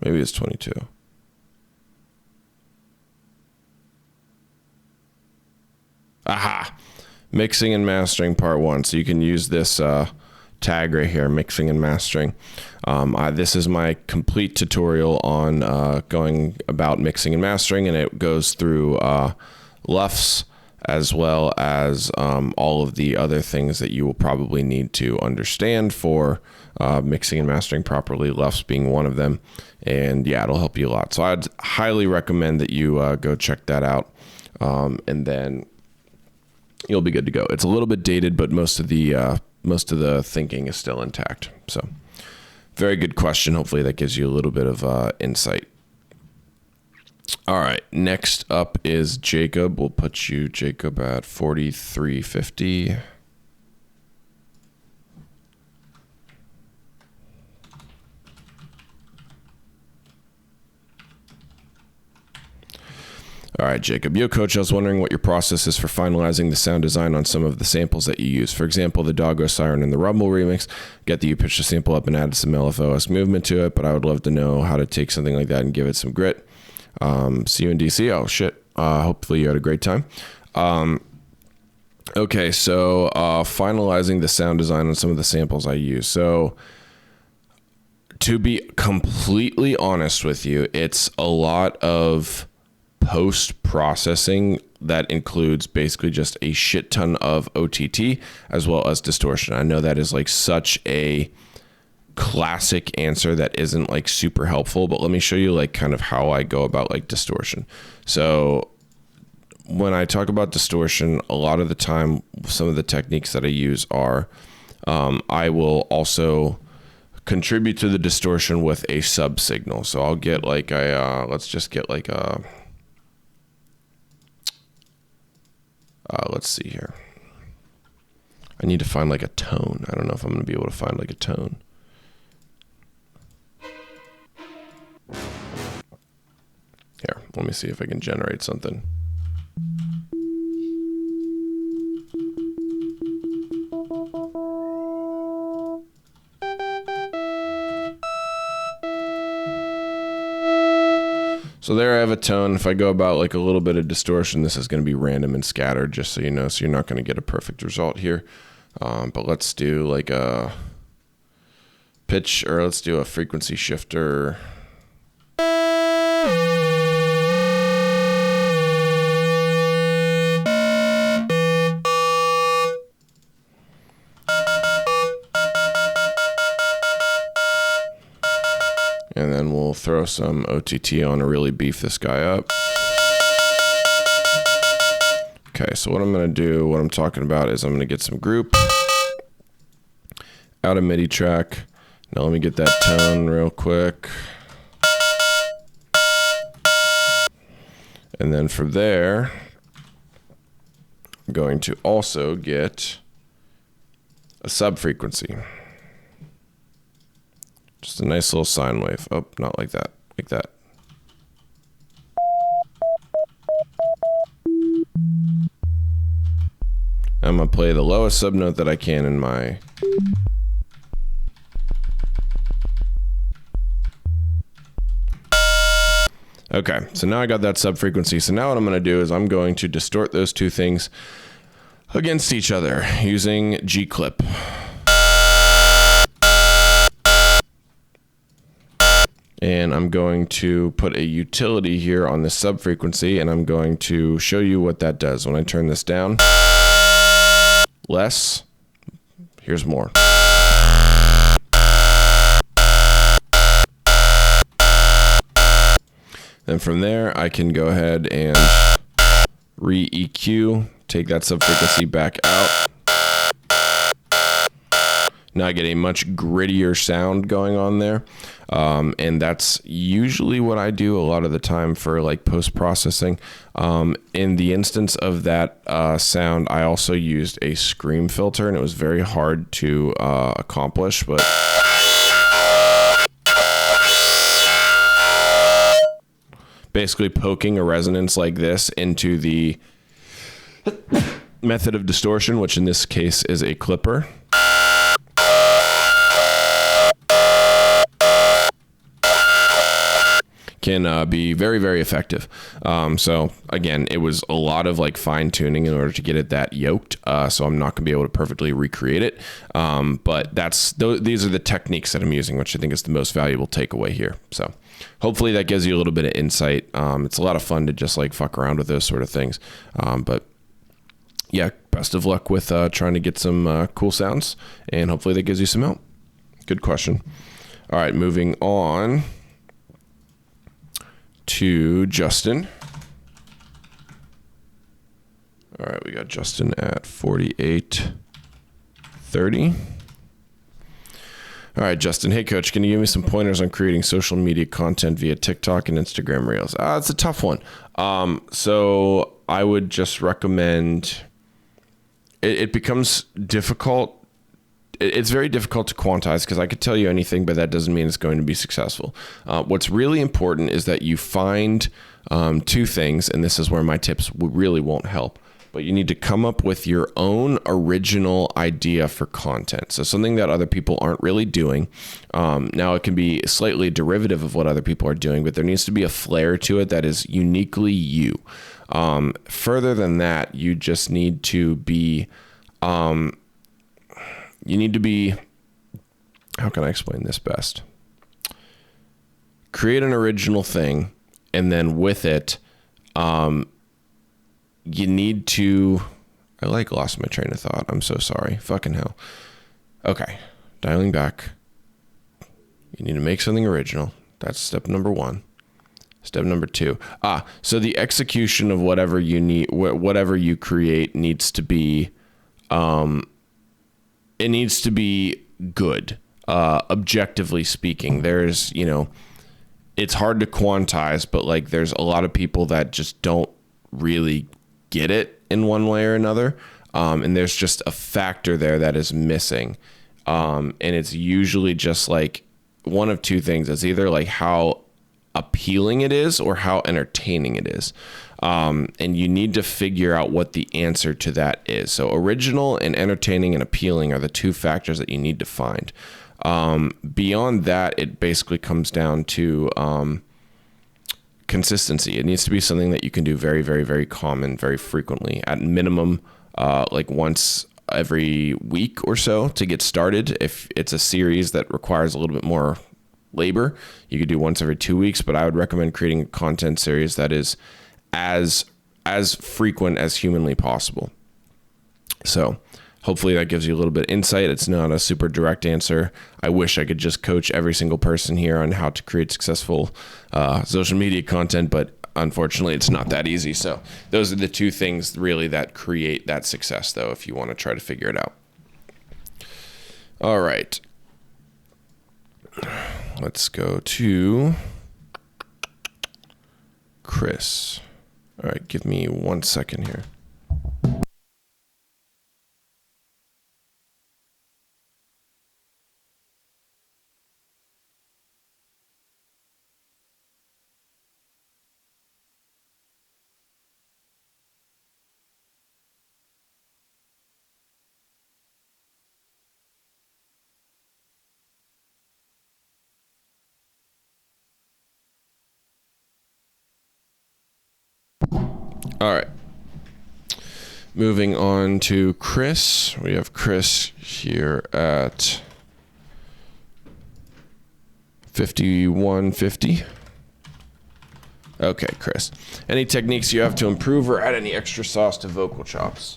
Maybe it's 22. Aha! Mixing and mastering part 1. So you can use this tag right here, mixing and mastering. This is my complete tutorial on going about mixing and mastering, and it goes through LUFS as well as all of the other things that you will probably need to understand for mixing and mastering properly, LUFS being one of them. And yeah, it'll help you a lot. So I'd highly recommend that you go check that out. And then you'll be good to go. It's a little bit dated, but most of the thinking is still intact. So very good question. Hopefully that gives you a little bit of insight. All right, next up is Jacob. We'll put you, Jacob, at 4350. All right, Jacob. Yo, Coach, I was wondering what your process is for finalizing the sound design on some of the samples that you use. For example, the Doggo Siren and the Rumble remix. Get that you pitched the sample up and added some LFOS movement to it, but I would love to know how to take something like that and give it some grit. See you in DC. Oh, shit. Hopefully you had a great time. Okay, so finalizing the sound design on some of the samples I use. So to be completely honest with you, it's a lot of post-processing that includes basically just a shit ton of OTT as well as distortion. I know that is like such a classic answer that isn't like super helpful, but let me show you like kind of how I go about like distortion. So when I talk about distortion, a lot of the time, some of the techniques that I use are, I will also contribute to the distortion with a sub signal. So I'll get like a, let's just get like a, let's see here. I need to find like a tone. I don't know if I'm going to be able to find like a tone. Here, let me see if I can generate something. So there I have a tone. If I go about like a little bit of distortion, this is going to be random and scattered, just so you know, so you're not going to get a perfect result here. But let's do like a pitch, or let's do a frequency shifter. And then we'll throw some OTT on to really beef this guy up. Okay, so what I'm going to do, what I'm talking about is I'm going to get some group out of MIDI track. Now let me get that tone real quick. And then from there, I'm going to also get a sub frequency. Just a nice little sine wave. Oh, not like that. Like that. I'm going to play the lowest sub note that I can in my... Okay, so now I got that sub frequency. So now what I'm going to do is I'm going to distort those two things against each other using G-clip. And I'm going to put a utility here on this sub frequency, and I'm going to show you what that does. When I turn this down, less, here's more. Then from there, I can go ahead and re-EQ, take that sub frequency back out. Now I get a much grittier sound going on there. And that's usually what I do a lot of the time for like post-processing. In the instance of that sound, I also used a scream filter, and it was very hard to accomplish, but basically poking a resonance like this into the method of distortion, which in this case is a clipper. Can be very, very effective. So again, it was a lot of like fine tuning in order to get it that yoked. So I'm not gonna be able to perfectly recreate it. But these are the techniques that I'm using, which I think is the most valuable takeaway here. So hopefully that gives you a little bit of insight. It's a lot of fun to just like fuck around with those sort of things. But yeah, best of luck with trying to get some cool sounds, and hopefully that gives you some help. Good question. All right, moving on to Justin. All right, we got Justin at 4830. All right, Justin. Hey, coach, can you give me some pointers on creating social media content via TikTok and Instagram Reels? It's a tough one. So I would just recommend, it becomes difficult. It's very difficult to quantize because I could tell you anything, but that doesn't mean it's going to be successful. What's really important is that you find two things, and this is where my tips really won't help, but you need to come up with your own original idea for content. So something that other people aren't really doing. Now it can be slightly derivative of what other people are doing, but there needs to be a flair to it that is uniquely you. Further than that, you just need to be... how can I explain this best? Create an original thing, and then with it, you need to, I lost my train of thought. I'm so sorry. Fucking hell. Okay. Dialing back. You need to make something original. That's step number 1. Step number 2. So the execution of whatever you need, whatever you create needs to be, it needs to be good. Objectively speaking, there's, it's hard to quantize, but like there's a lot of people that just don't really get it in one way or another. And there's just a factor there that is missing. And it's usually just like one of two things. It's either like how appealing it is or how entertaining it is. And you need to figure out what the answer to that is. So original and entertaining and appealing are the two factors that you need to find. Beyond that, it basically comes down to consistency. It needs to be something that you can do very, very, very common, very frequently, at minimum, like once every week or so to get started. If it's a series that requires a little bit more labor, you could do once every 2 weeks, but I would recommend creating a content series that is as frequent as humanly possible. So hopefully that gives you a little bit of insight. It's not a super direct answer. I wish I could just coach every single person here on how to create successful social media content, but unfortunately it's not that easy. So those are the two things really that create that success, though, if you want to try to figure it out. All right. Let's go to Chris. All right, give me 1 second here. All right. Moving on to Chris. We have Chris here at 5150. Okay, Chris. Any techniques you have to improve or add any extra sauce to vocal chops?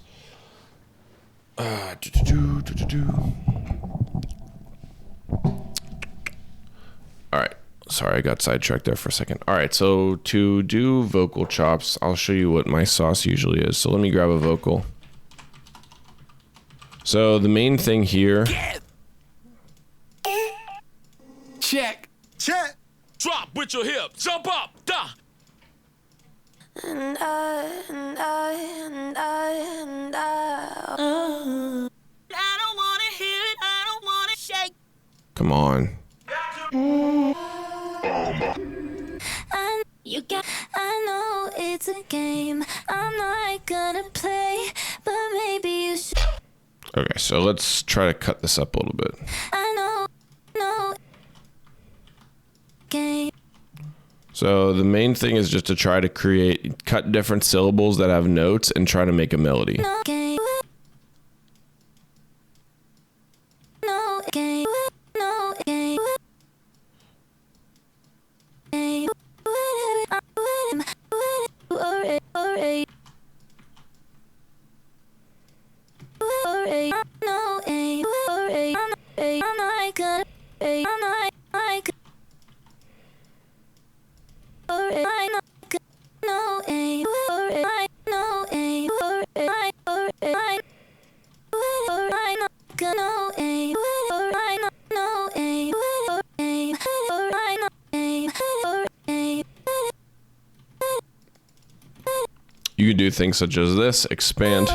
All right. Sorry, I got sidetracked there for a second. All right, so to do vocal chops, I'll show you what my sauce usually is. So let me grab a vocal. So the main thing here... Check. Check. Drop with your hip. Jump up. Da. And I don't want to hear it. I don't want to shake. Come on. I know it's a game I'm not gonna play, but maybe you should. Okay, so let's try to cut this up a little bit. I know game. So the main thing is just to try to cut different syllables that have notes and try to make a melody. No game. No game. No game. You can do things such as this, expand.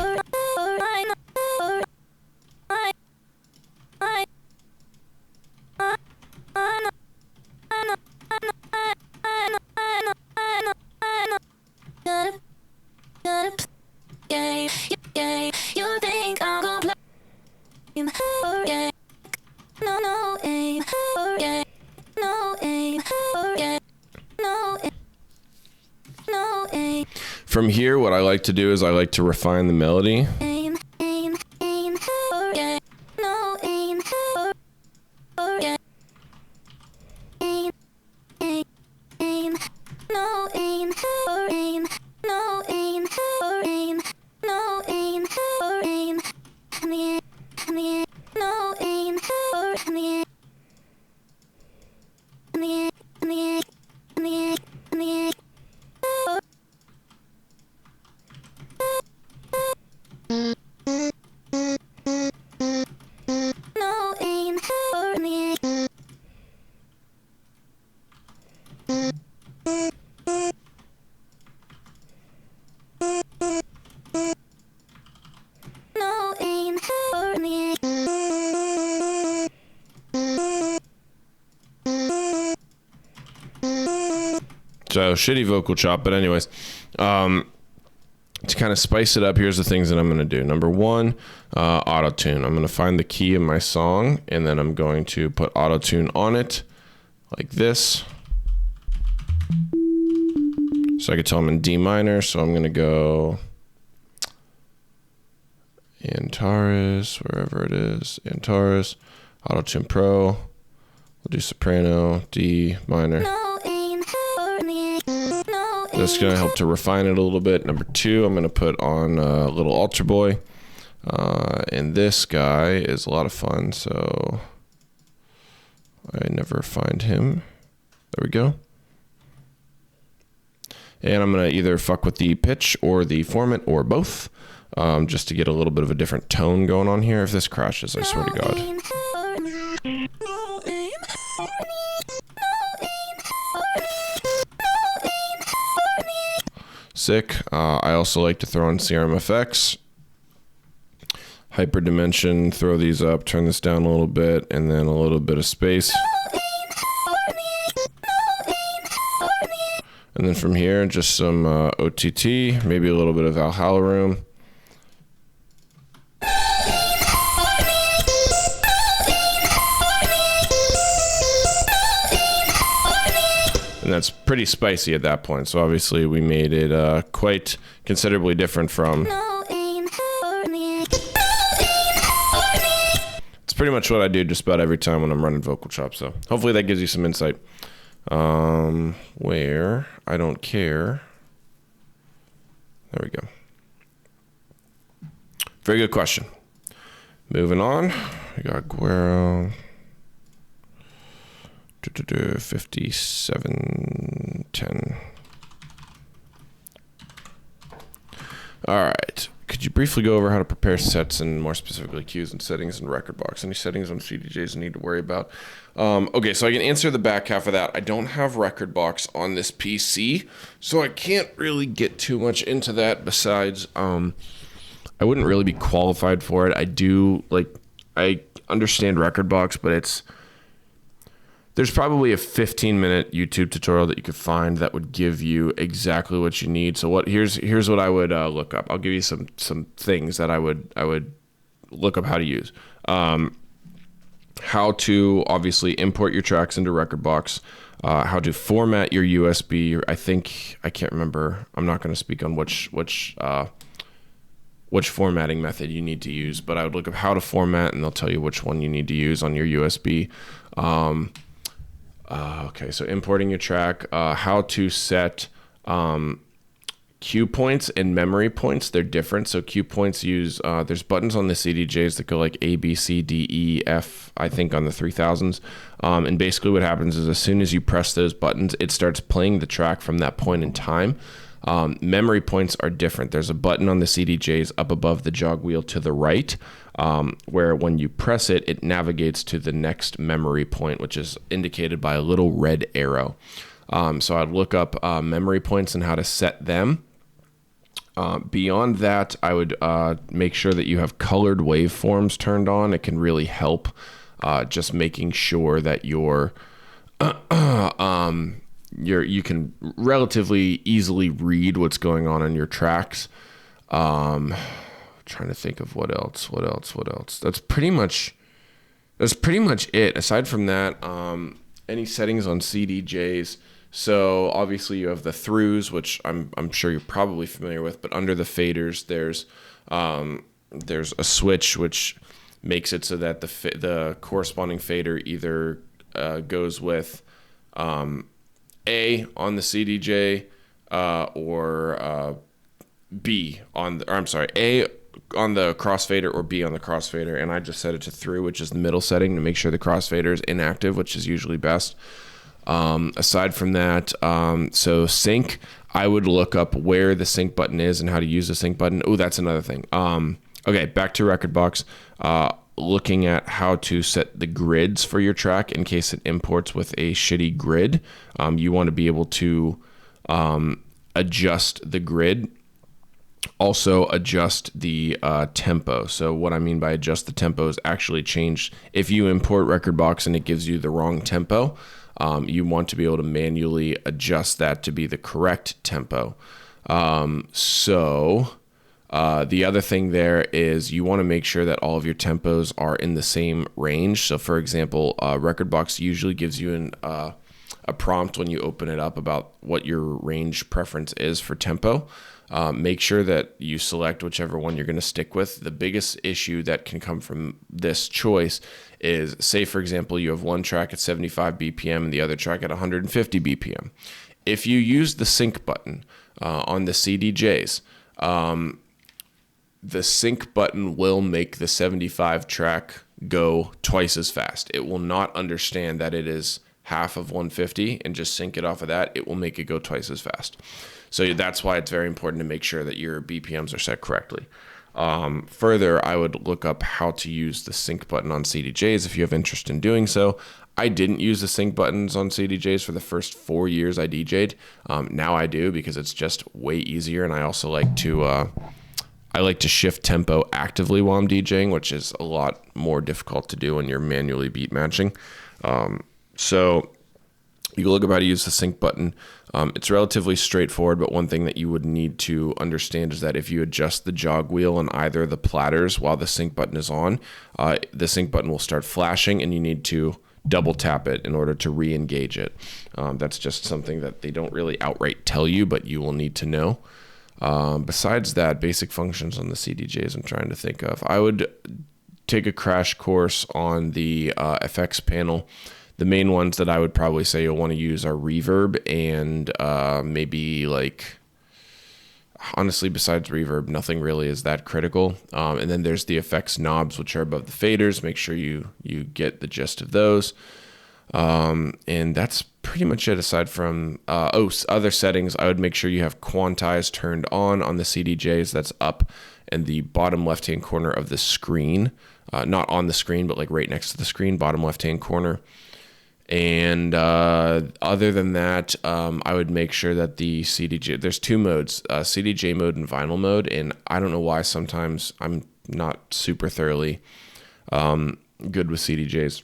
From here, what I like to do is I like to refine the melody. No ain't for me. No ain't for me. So shitty vocal chop, but anyways, to kind of spice it up, here's the things that I'm going to do. Number one, auto-tune. I'm going to find the key in my song, and then I'm going to put auto-tune on it like this. So I can tell I'm in D minor, so I'm going to go Antares, wherever it is, Antares, auto-tune pro. We'll do soprano, D minor. No ain't for me. No That's going to help to refine it a little bit. Number two, I'm going to put on a little Altar Boy. And this guy is a lot of fun, so I never find him. There we go. And I'm going to either fuck with the pitch or the format or both, just to get a little bit of a different tone going on here. If this crashes, I swear to God. ain't for me. No ain't for me. No ain't for me. No ain't for me. Sick. I also like to throw in CRM effects. Hyperdimension, throw these up, turn this down a little bit, and then a little bit of space. No ain't for me. No ain't for me. And then from here, just some OTT, maybe a little bit of Valhalla Room. And that's pretty spicy at that point. So obviously we made it quite considerably different from... No ain't for me. It's pretty much what I do just about every time when I'm running vocal chops. So hopefully that gives you some insight. Where I don't care. There we go. Very good question. Moving on. We got Guerro. 5710. All right. Could you briefly go over how to prepare sets and more specifically cues and settings in Rekordbox? Any settings on CDJs you need to worry about? Okay, so I can answer the back half of that. I don't have Rekordbox on this PC, so I can't really get too much into that. Besides, I wouldn't really be qualified for it. I understand Rekordbox, but there's probably a 15-minute YouTube tutorial that you could find that would give you exactly what you need. So here's what I would look up. I'll give you some things that I would look up how to use. How to obviously import your tracks into Rekordbox. How to format your USB. I can't remember. I'm not going to speak on which formatting method you need to use, but I would look up how to format, and they'll tell you which one you need to use on your USB. Okay, so importing your track, how to set cue points and memory points. They're different. So cue points there's buttons on the CDJs that go like A, B, C, D, E, F, I think on the 3000s. And basically what happens is as soon as you press those buttons, it starts playing the track from that point in time. Memory points are different. There's a button on the CDJs up above the jog wheel to the right, where when you press it, it navigates to the next memory point, which is indicated by a little red arrow. So I'd look up memory points and how to set them. Beyond that, I would make sure that you have colored waveforms turned on. It can really help just making sure that you can relatively easily read what's going on in your tracks. Trying to think of what else. That's pretty much it. Aside from that, any settings on CDJs. So obviously you have the throughs, which I'm sure you're probably familiar with, but under the faders, there's a switch which makes it so that the corresponding fader either goes with A on the CDJ or B on A on the crossfader or B on the crossfader, and I just set it to through, which is the middle setting, to make sure the crossfader is inactive, which is usually best. Aside from that, so sync, I would look up where the sync button is and how to use the sync button. Oh, that's another thing. Okay, back to Rekordbox. Looking at how to set the grids for your track in case it imports with a shitty grid. You want to be able to adjust the grid. Also adjust the tempo. So what I mean by adjust the tempo is actually change. If you import Rekordbox and it gives you the wrong tempo, you want to be able to manually adjust that to be the correct tempo. The other thing there is you want to make sure that all of your tempos are in the same range. So for example, Rekordbox usually gives you a prompt when you open it up about what your range preference is for tempo. Make sure that you select whichever one you're going to stick with. The biggest issue that can come from this choice is, say, for example, you have one track at 75 BPM and the other track at 150 BPM. If you use the sync button on the CDJs, the sync button will make the 75 track go twice as fast. It will not understand that it is half of 150 and just sync it off of that. It will make it go twice as fast. So that's why it's very important to make sure that your BPMs are set correctly. Further, I would look up how to use the sync button on CDJs if you have interest in doing so. I didn't use the sync buttons on CDJs for the first 4 years I DJ'd. Now I do because it's just way easier, and I also like to shift tempo actively while I'm DJing, which is a lot more difficult to do when you're manually beat matching. So you can look up how to use the sync button. It's relatively straightforward, but one thing that you would need to understand is that if you adjust the jog wheel on either of the platters while the sync button is on, the sync button will start flashing and you need to double tap it in order to re-engage it. That's just something that they don't really outright tell you, but you will need to know. Besides that, basic functions on the CDJs I'm trying to think of. I would take a crash course on the FX panel. The main ones that I would probably say you'll want to use are reverb and maybe honestly, besides reverb, nothing really is that critical. And then there's the effects knobs, which are above the faders. Make sure you get the gist of those. And that's pretty much it aside from, other settings. I would make sure you have quantize turned on the CDJs. That's up in the bottom left-hand corner of the screen. Not on the screen, but right next to the screen, bottom left-hand corner. And other than that, I would make sure that the CDJ, there's two modes, CDJ mode and vinyl mode. And I don't know why sometimes I'm not super thoroughly good with CDJs,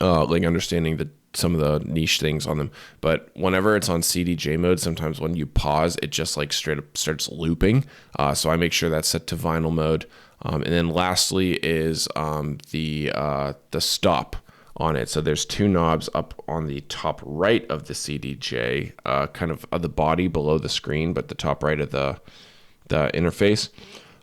understanding some of the niche things on them. But whenever it's on CDJ mode, sometimes when you pause, it just straight up starts looping. So I make sure that's set to vinyl mode. And then lastly is the stop on it. So there's two knobs up on the top right of the CDJ, kind of the body below the screen, but the top right of the interface,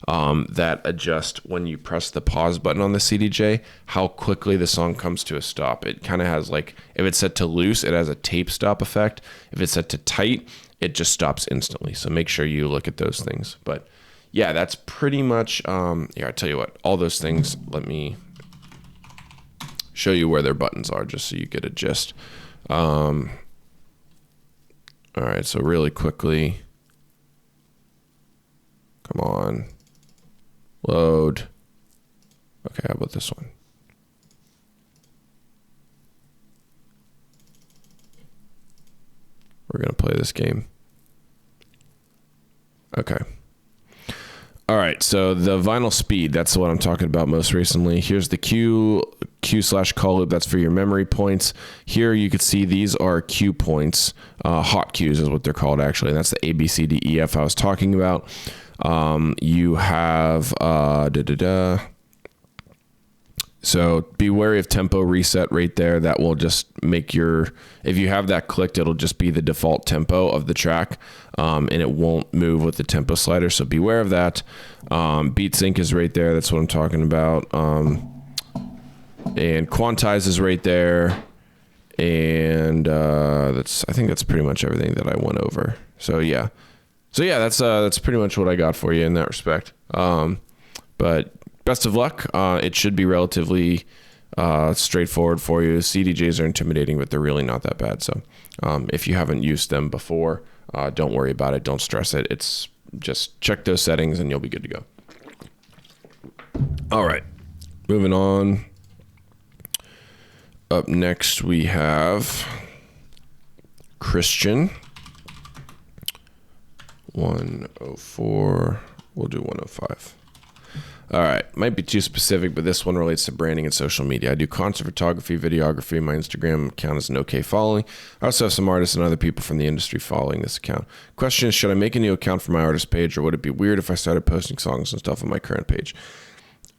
that adjust when you press the pause button on the CDJ, how quickly the song comes to a stop. It kind of has if it's set to loose, it has a tape stop effect. If it's set to tight, it just stops instantly. So make sure you look at those things. But yeah, that's pretty much, I tell you what, all those things, let me show you where their buttons are just so you get a gist. All right, so really quickly, come on, load. Okay, how about this one? We're gonna play this game. Okay. All right, so the vinyl speed, that's what I'm talking about most recently. Here's the Q/call loop, that's for your memory points. Here you can see these are Q points, hot Qs is what they're called actually, and that's the A, B, C, D, E, F I was talking about. You have, so be wary of tempo reset right there. That will just make if you have that clicked, it'll just be the default tempo of the track, and it won't move with the tempo slider. So beware of that. Beat sync is right there. That's what I'm talking about. And quantize is right there. And I think that's pretty much everything that I went over. So yeah. That's pretty much what I got for you in that respect. But best of luck. It should be relatively straightforward for you. CDJs are intimidating, but they're really not that bad. So if you haven't used them before, don't worry about it. Don't stress it. It's just check those settings and you'll be good to go. All right, moving on. Up next, we have Christian. 104. We'll do 105. All right, might be too specific, but this one relates to branding and social media. I do concert photography, videography. My Instagram account is an okay following. I also have some artists and other people from the industry following this account. Question is, should I make a new account for my artist page, or would it be weird if I started posting songs and stuff on my current page?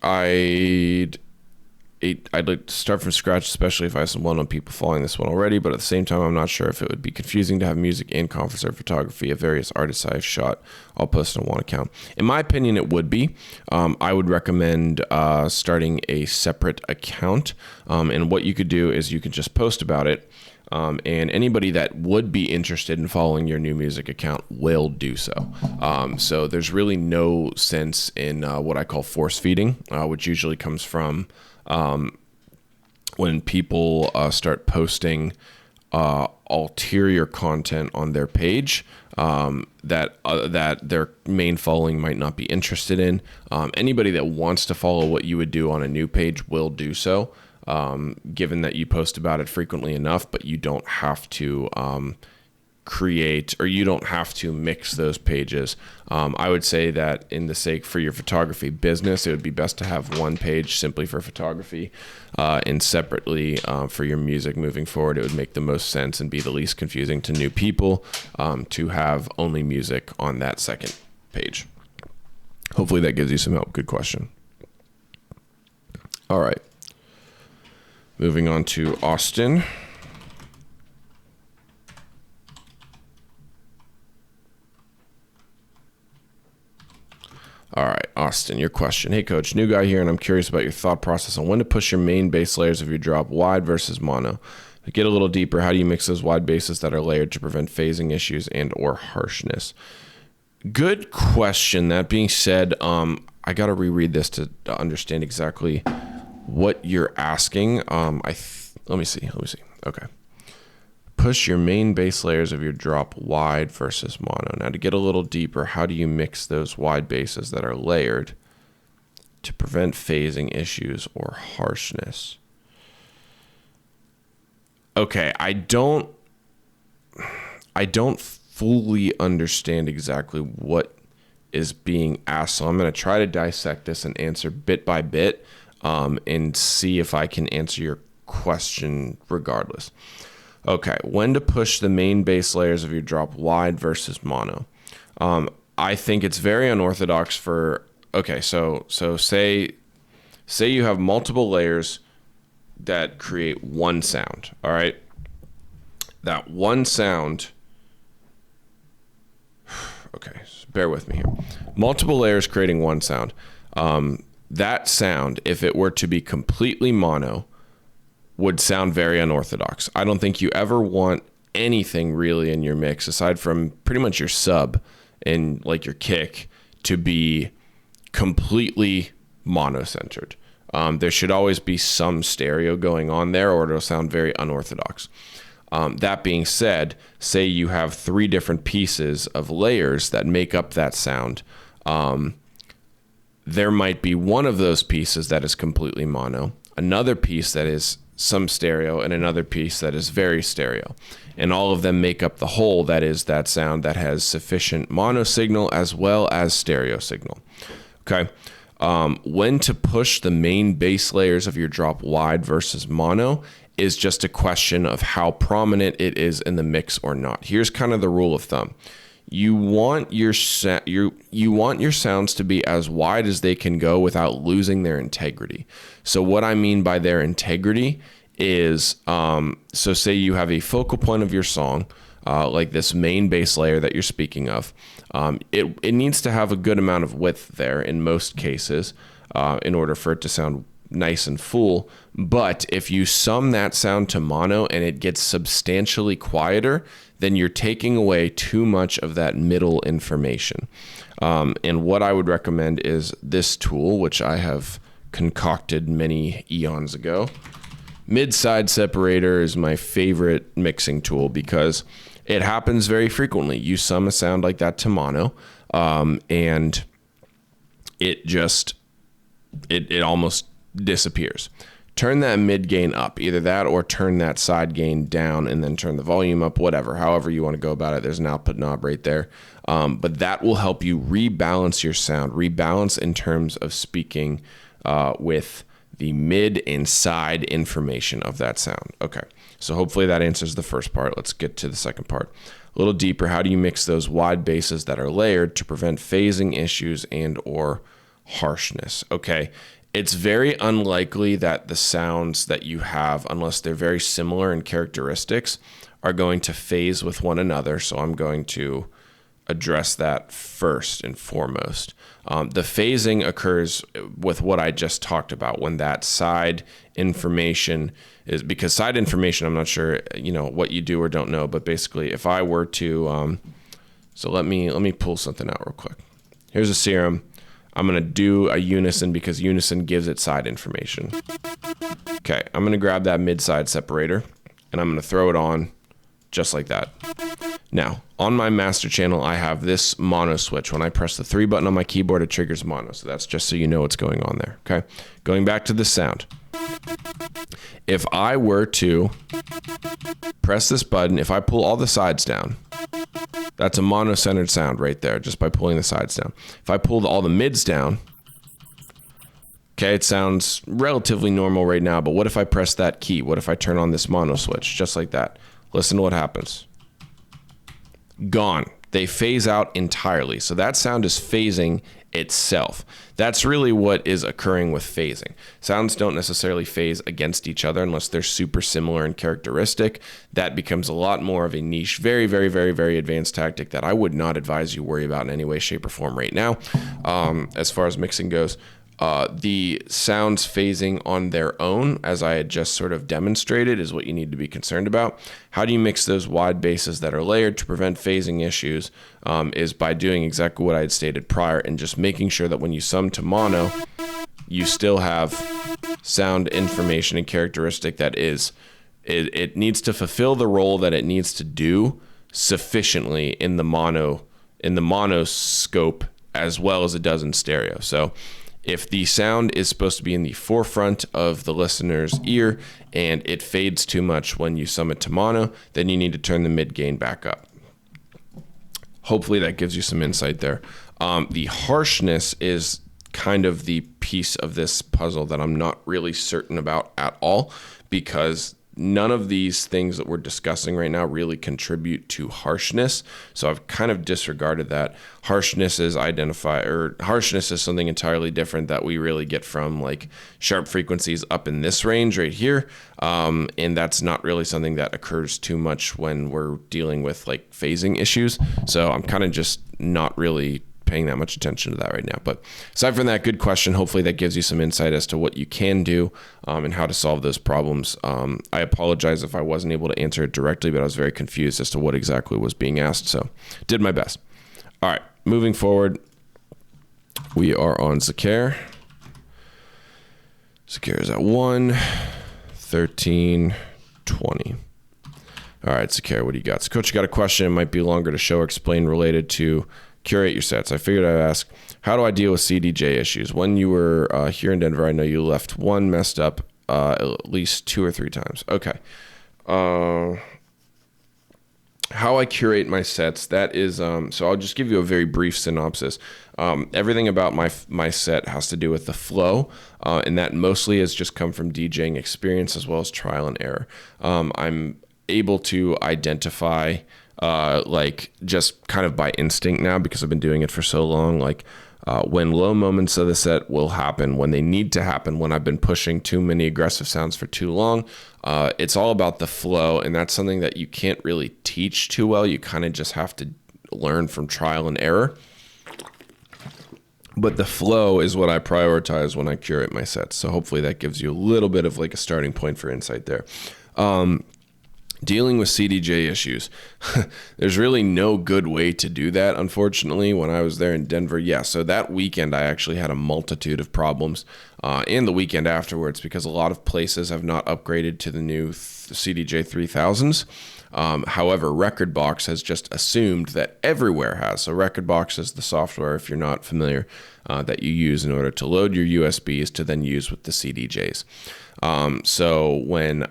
I'd like to start from scratch, especially if I have some well-known people following this one already, but at the same time, I'm not sure if it would be confusing to have music and concert photography of various artists I've shot all posted on one account. In my opinion, it would be. I would recommend starting a separate account, and what you could do is you could just post about it, and anybody that would be interested in following your new music account will do so. So there's really no sense in what I call force feeding, which usually comes from when people start posting ulterior content on their page that their main following might not be interested in. Anybody that wants to follow what you would do on a new page will do so, given that you post about it frequently enough, but you don't have to create, or you don't have to mix those pages. I would say that in the sake for your photography business, it would be best to have one page simply for photography, and separately for your music moving forward. It would make the most sense and be the least confusing to new people to have only music on that second page. Hopefully that gives you some help. Good question. All right. Moving on to Austin. All right, Austin, your question. Hey, Coach, new guy here, and I'm curious about your thought process on when to push your main bass layers of your drop wide versus mono. To get a little deeper, how do you mix those wide basses that are layered to prevent phasing issues and or harshness? Good question. That being said, I got to reread this to understand exactly what you're asking. Let me see. Okay. Push your main bass layers of your drop wide versus mono. Now, to get a little deeper, how do you mix those wide basses that are layered to prevent phasing issues or harshness? Okay, I don't fully understand exactly what is being asked, so I'm going to try to dissect this and answer bit by bit, and see if I can answer your question regardless. Okay, when to push the main bass layers of your drop wide versus mono. I think it's very unorthodox for, okay, so say you have multiple layers that create one sound, all right? That one sound, okay, so bear with me here. Multiple layers creating one sound. That sound, if it were to be completely mono, would sound very unorthodox. I don't think you ever want anything really in your mix, aside from pretty much your sub and like your kick, to be completely mono-centered. There should always be some stereo going on there, or it'll sound very unorthodox. That being said, say you have 3 different pieces of layers that make up that sound. There might be one of those pieces that is completely mono, another piece that is some stereo, and another piece that is very stereo. And all of them make up the whole that is that sound that has sufficient mono signal as well as stereo signal. Okay. When to push the main bass layers of your drop wide versus mono is just a question of how prominent it is in the mix or not. Here's kind of the rule of thumb. You want your sounds to be as wide as they can go without losing their integrity. So what I mean by their integrity is, so say you have a focal point of your song, like this main bass layer that you're speaking of. It needs to have a good amount of width there in most cases, in order for it to sound nice and full. But if you sum that sound to mono and it gets substantially quieter, then you're taking away too much of that middle information. And what I would recommend is this tool, which I have concocted many eons ago. Mid-side separator is my favorite mixing tool because it happens very frequently. You sum a sound like that to mono, and it almost disappears. Turn that mid gain up, either that or turn that side gain down and then turn the volume up, whatever, however you want to go about it. There's an output knob right there. But that will help you rebalance your sound, rebalance in terms of speaking with the mid and side information of that sound. Okay, so hopefully that answers the first part. Let's get to the second part. A little deeper, how do you mix those wide basses that are layered to prevent phasing issues and or harshness? Okay, it's very unlikely that the sounds that you have, unless they're very similar in characteristics, are going to phase with one another. So I'm going to address that first and foremost. The phasing occurs with what I just talked about, when that side information is, because side information, I'm not sure, what you do or don't know, but basically if I were to, so let me pull something out real quick. Here's a Serum. I'm going to do a unison because unison gives it side information. Okay, I'm going to grab that mid-side separator and I'm going to throw it on just like that. Now, on my master channel, I have this mono switch. When I press the 3 button on my keyboard, it triggers mono. So that's just so you know what's going on there, okay? Going back to the sound. If I were to press this button, if I pull all the sides down, that's a mono-centered sound right there, just by pulling the sides down. If I pulled all the mids down, okay, it sounds relatively normal right now, but what if I press that key? What if I turn on this mono switch, just like that? Listen to what happens. Gone. They phase out entirely. So that sound is phasing itself. That's really what is occurring with phasing. Sounds don't necessarily phase against each other unless they're super similar in characteristic. That becomes a lot more of a niche, very, very, very, very advanced tactic that I would not advise you worry about in any way, shape, or form right now. As far as mixing goes, the sounds phasing on their own, as I had just sort of demonstrated, is what you need to be concerned about. How do you mix those wide basses that are layered to prevent phasing issues? Is by doing exactly what I had stated prior and just making sure that when you sum to mono, you still have sound information and characteristic that is, it needs to fulfill the role that it needs to do sufficiently in the mono scope as well as it does in stereo. So if the sound is supposed to be in the forefront of the listener's ear and it fades too much when you sum it to mono, then you need to turn the mid gain back up. Hopefully that gives you some insight there. The harshness is kind of the piece of this puzzle that I'm not really certain about at all, because none of these things that we're discussing right now really contribute to harshness. So I've kind of disregarded that. Harshness is harshness is something entirely different that we really get from like sharp frequencies up in this range right here. And that's not really something that occurs too much when we're dealing with like phasing issues. So I'm kind of just not really paying that much attention to that right now. But aside from that, good question. Hopefully that gives you some insight as to what you can do and how to solve those problems. I apologize if I wasn't able to answer it directly, but I was very confused as to what exactly was being asked. So did my best. All right, moving forward, we are on Zakair. Zakair is at 1, 13, 20. All right, Zakair, what do you got? So Coach, you got a question. It might be longer to show or explain related to curate your sets. I figured I'd ask, how do I deal with CDJ issues? When you were here in Denver, I know you left one messed up at least 2 or 3 times. Okay. How I curate my sets, that is, so I'll just give you a very brief synopsis. Everything about my set has to do with the flow, and that mostly has just come from DJing experience as well as trial and error. I'm able to identify like just kind of by instinct now, because I've been doing it for so long, like when low moments of the set will happen, when they need to happen, when I've been pushing too many aggressive sounds for too long. It's all about the flow, and that's something that you can't really teach too well. You kind of just have to learn from trial and error. But the flow is what I prioritize when I curate my sets. So hopefully that gives you a little bit of like a starting point for insight there. Dealing with CDJ issues. There's really no good way to do that, unfortunately, when I was there in Denver. Yeah, so that weekend I actually had a multitude of problems, and the weekend afterwards, because a lot of places have not upgraded to the new CDJ 3000s. However, Rekordbox has just assumed that everywhere has. So Rekordbox is the software, if you're not familiar, that you use in order to load your USBs to then use with the CDJs. So when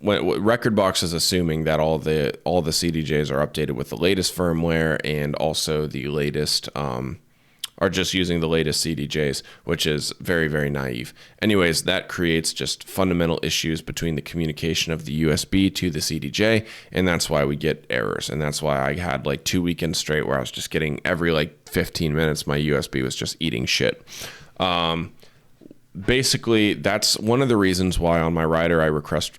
Rekordbox is assuming that all the CDJs are updated with the latest firmware, and also the latest are just using the latest CDJs, which is very, very naive. Anyways, that creates just fundamental issues between the communication of the USB to the CDJ, and that's why we get errors. And that's why I had like 2 weekends straight where I was just getting every like 15 minutes, my USB was just eating shit. Basically, that's one of the reasons why on my rider I request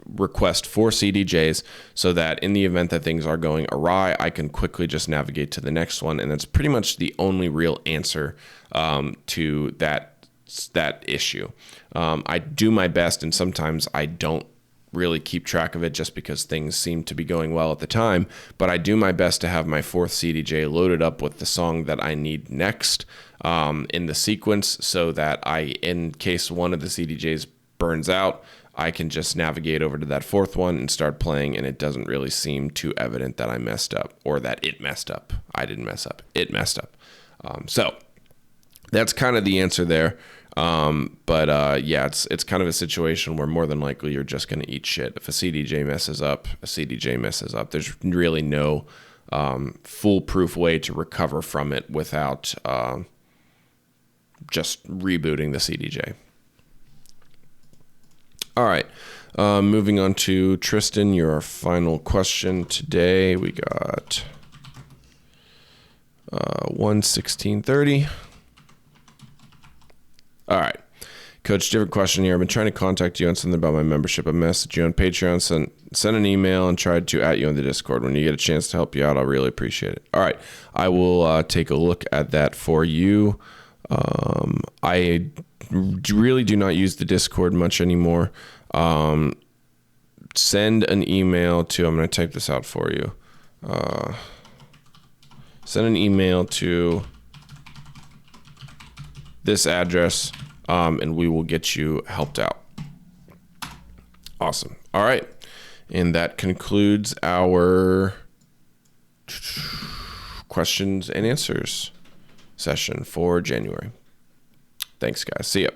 4 CDJs, so that in the event that things are going awry, I can quickly just navigate to the next one. And that's pretty much the only real answer to that issue. I do my best, and sometimes I don't really keep track of it just because things seem to be going well at the time, but I do my best to have my 4th CDJ loaded up with the song that I need next in the sequence, so that in case one of the CDJs burns out, I can just navigate over to that 4th one and start playing, and it doesn't really seem too evident that I messed up, or that it messed up. I didn't mess up. It messed up. So that's kind of the answer there. Yeah, it's kind of a situation where more than likely you're just going to eat shit. If a CDJ messes up, a CDJ messes up. There's really no foolproof way to recover from it without just rebooting the CDJ. All right, moving on to Tristan, your final question today. We got 1:16:30. All right. Coach, different question here. I've been trying to contact you on something about my membership. I messaged you on Patreon, sent an email, and tried to at you on the Discord. When you get a chance to help you out, I'll really appreciate it. All right. I will take a look at that for you. I really do not use the Discord much anymore. Send an email to, I'm going to type this out for you. Send an email to this address, and we will get you helped out. Awesome. All right. And that concludes our questions and answers session for January. Thanks, guys. See ya.